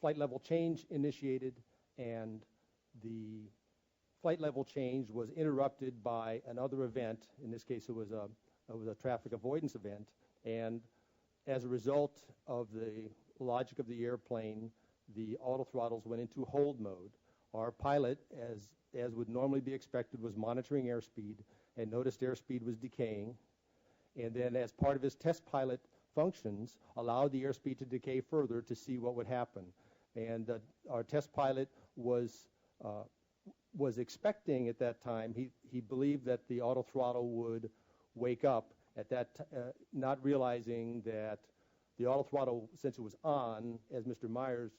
flight level change initiated, and the flight level change was interrupted by another event. In this case, it was a traffic avoidance event, and as a result of the logic of the airplane, the auto throttles went into hold mode. Our pilot, as would normally be expected, was monitoring airspeed and noticed airspeed was decaying, and then as part of his test pilot functions, allowed the airspeed to decay further to see what would happen. And our test pilot was expecting at that time, he believed that the auto throttle would wake up at that not realizing that the auto throttle, since it was on, as Mr. Myers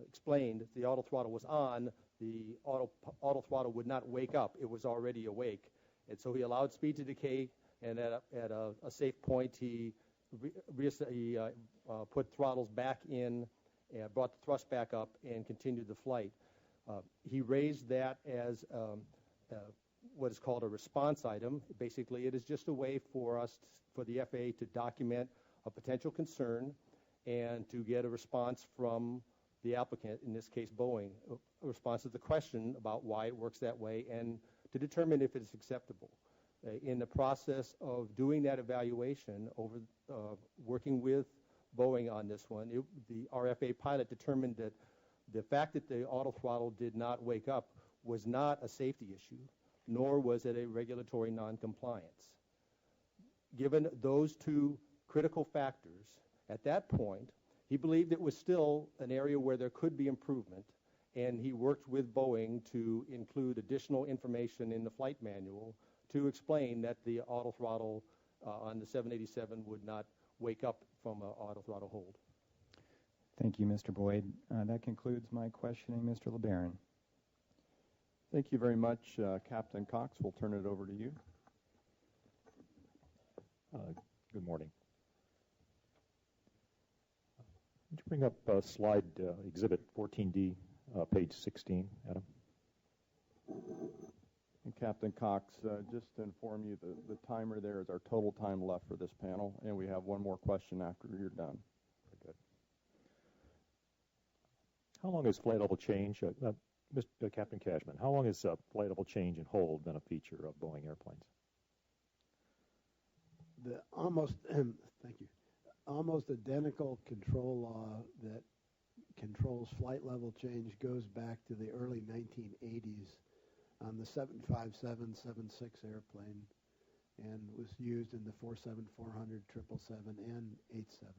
explained, if the auto throttle was on, the auto throttle would not wake up. It was already awake. And so he allowed speed to decay, and at a safe point, he put throttles back in, and brought the thrust back up, and continued the flight. He raised that as what is called a response item. Basically, it is just a way for the FAA to document a potential concern and to get a response from the applicant, in this case Boeing, a response to the question about why it works that way and to determine if it's acceptable. In the process of doing that evaluation, working with Boeing on this one, the RFA pilot determined that the fact that the auto throttle did not wake up was not a safety issue, nor was it a regulatory noncompliance. Given those two critical factors, at that point, he believed it was still an area where there could be improvement, and he worked with Boeing to include additional information in the flight manual to explain that the auto throttle on the 787 would not wake up from an auto throttle hold. Thank you, Mr. Boyd. That concludes my questioning. Mr. LeBaron. Thank you very much, Captain Cox. We'll turn it over to you. Good morning. Would you bring up slide exhibit 14D, page 16, Adam? And Captain Cox, just to inform you, the timer there is our total time left for this panel, and we have one more question after you're done. Very good. How long is flight level change, Mr. Captain Cashman, how long has flight level change and hold been a feature of Boeing airplanes? The almost, thank you, almost identical control law that controls flight level change goes back to the early 1980s on the 757, 76 airplane, and was used in the 47, 400, 777, and 87.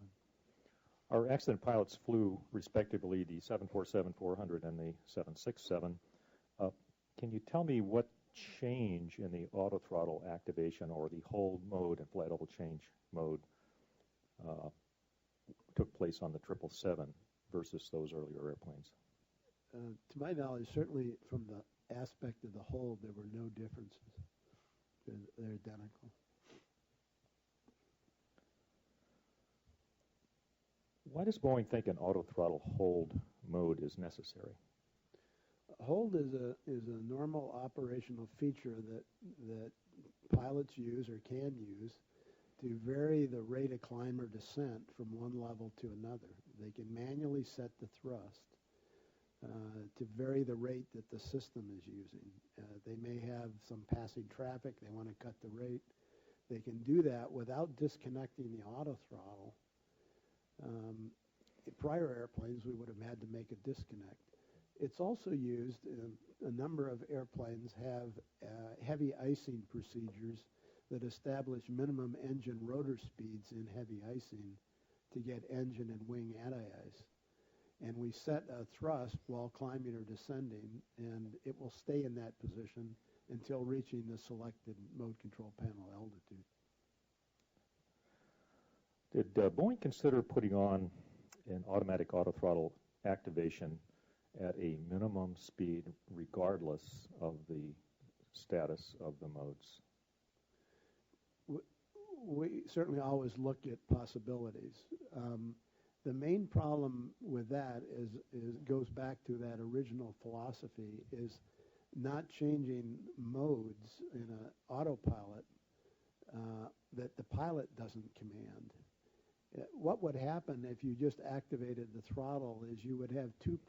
Our accident pilots flew, respectively, the 747-400 and the 767. Can you tell me what change in the autothrottle activation or the hold mode and flight level change mode took place on the 777 versus those earlier airplanes? To my knowledge, certainly from the aspect of the hold, there were no differences. They're identical. Why does Boeing think an autothrottle hold mode is necessary? Hold is a normal operational feature that pilots use or can use to vary the rate of climb or descent from one level to another. They can manually set the thrust to vary the rate that the system is using. They may have some passing traffic. They want to cut the rate. They can do that without disconnecting the autothrottle. In prior airplanes, we would have had to make a disconnect. It's also used in a number of airplanes have heavy icing procedures that establish minimum engine rotor speeds in heavy icing to get engine and wing anti-ice. And we set a thrust while climbing or descending, and it will stay in that position until reaching the selected mode control panel altitude. Did Boeing consider putting on an automatic autothrottle activation at a minimum speed regardless of the status of the modes? We certainly always look at possibilities. The main problem with that is goes back to that original philosophy, is not changing modes in an autopilot that the pilot doesn't command. What would happen if you just activated the throttle is you would have two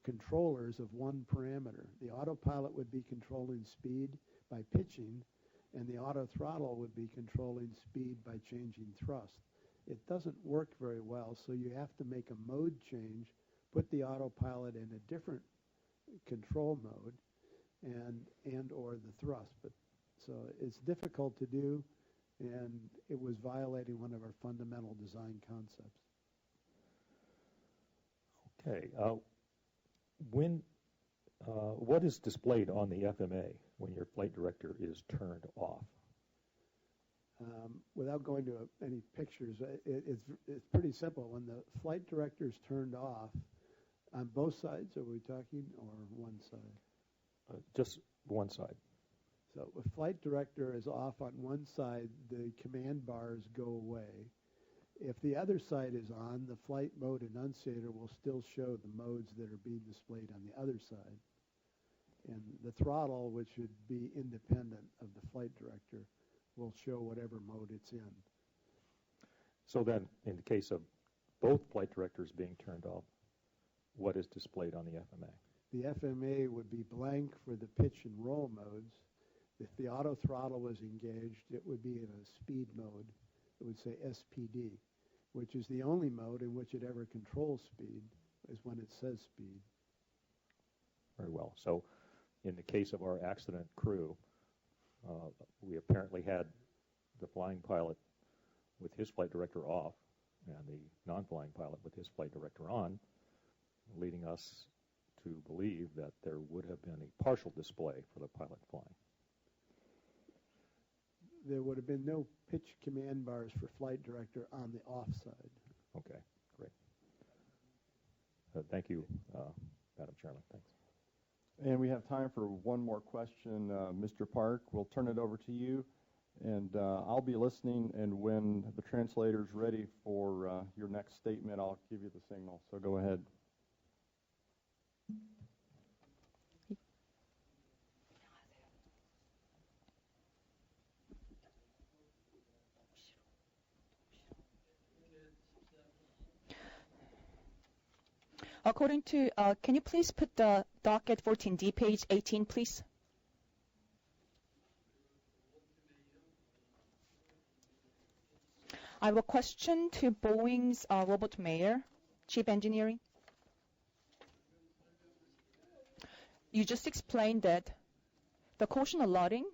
controllers of one parameter. The autopilot would be controlling speed by pitching, and the autothrottle would be controlling speed by changing thrust. It doesn't work very well, so you have to make a mode change, put the autopilot in a different control mode, and or the thrust. So it's difficult to do, and it was violating one of our fundamental design concepts. Okay. What is displayed on the FMA when your flight director is turned off? Without going to any pictures, it's pretty simple. When the flight director is turned off, on both sides, are we talking, or one side? Just one side. So if flight director is off on one side, the command bars go away. If the other side is on, the flight mode enunciator will still show the modes that are being displayed on the other side. And the throttle, which should be independent of the flight director, will show whatever mode it's in. So then, in the case of both flight directors being turned off, what is displayed on the FMA? The FMA would be blank for the pitch and roll modes. If the auto throttle was engaged, it would be in a speed mode. It would say SPD, which is the only mode in which it ever controls speed, is when it says speed. Very well. So in the case of our accident crew, we apparently had the flying pilot with his flight director off and the non-flying pilot with his flight director on, leading us to believe that there would have been a partial display for the pilot flying. There would have been no pitch command bars for flight director on the off side. Okay, great. Thank you, Madam Chairman. Thanks. And we have time for one more question. Mr. Park, we'll turn it over to you. And I'll be listening, and when the translator's ready for your next statement, I'll give you the signal. So go ahead. According to, can you please put the docket 14D, page 18, please? I have a question to Boeing's Robert Mayer, Chief Engineering. You just explained that the caution allotting,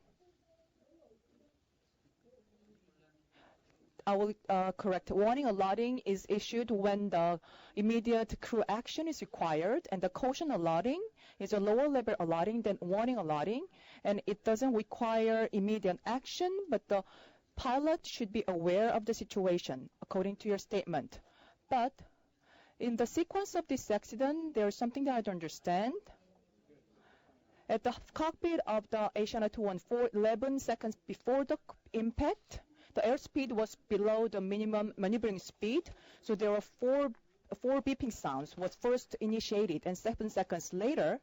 I will correct, warning allotting is issued when the immediate crew action is required, and the caution allotting is a lower level allotting than warning allotting, and it doesn't require immediate action, but the pilot should be aware of the situation, according to your statement. But in the sequence of this accident, there is something that I don't understand. At the cockpit of the Asiana 214, 11 seconds before the impact, the airspeed was below the minimum maneuvering speed, so there were four beeping sounds was first initiated, and 7 seconds later,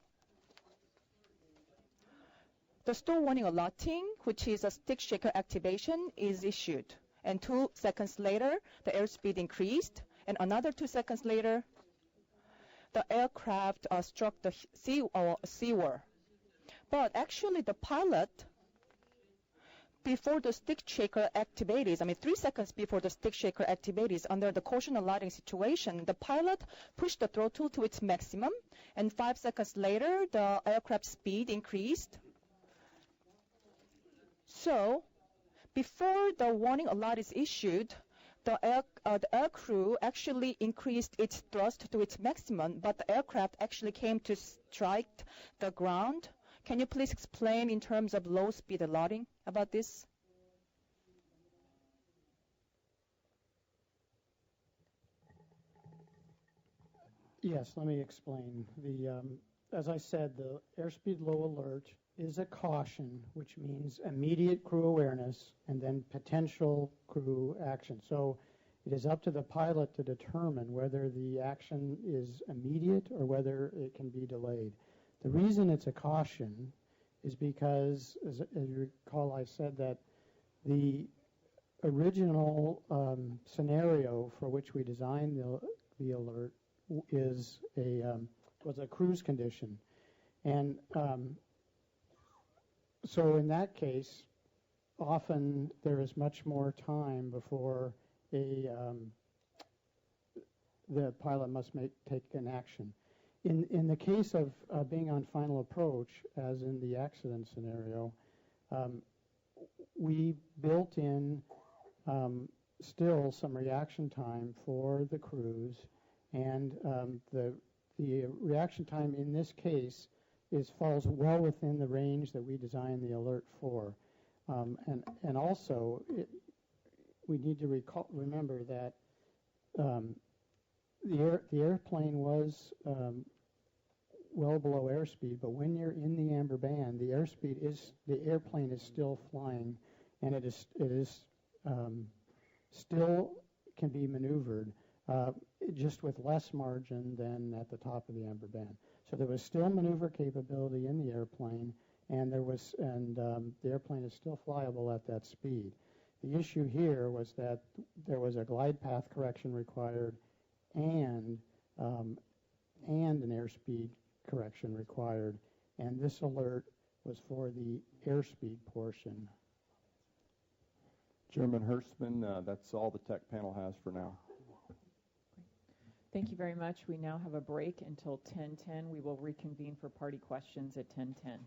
the stall warning allotting, which is a stick shaker activation, is issued. And 2 seconds later, the airspeed increased, and another 2 seconds later, the aircraft struck the seawall. But actually, the pilot, before the stick shaker activates, 3 seconds before the stick shaker activates, under the caution allotting situation, the pilot pushed the throttle to its maximum, and 5 seconds later, the aircraft speed increased. So, before the warning alert is issued, the air crew actually increased its thrust to its maximum, but the aircraft actually came to strike the ground. Can you please explain in terms of low speed allotting about this? Yes, let me explain. As I said, the airspeed low alert is a caution, which means immediate crew awareness and then potential crew action. So it is up to the pilot to determine whether the action is immediate or whether it can be delayed. The reason it's a caution is because, as you recall, I said that the original scenario for which we designed the alert was a cruise condition. And so in that case, often there is much more time before the pilot must take an action. In the case of being on final approach, as in the accident scenario, we built in still some reaction time for the crews, and the reaction time in this case falls well within the range that we designed the alert for. And also, we need to remember that the airplane was well below airspeed, but when you're in the amber band, the airplane is still flying, and it is still can be maneuvered, just with less margin than at the top of the amber band. So there was still maneuver capability in the airplane, and the airplane is still flyable at that speed. The issue here was that there was a glide path correction required and an airspeed correction required, and this alert was for the airspeed portion. Chairman Hirschman, that's all the tech panel has for now. Thank you very much. We now have a break until 10:10. We will reconvene for party questions at 10:10.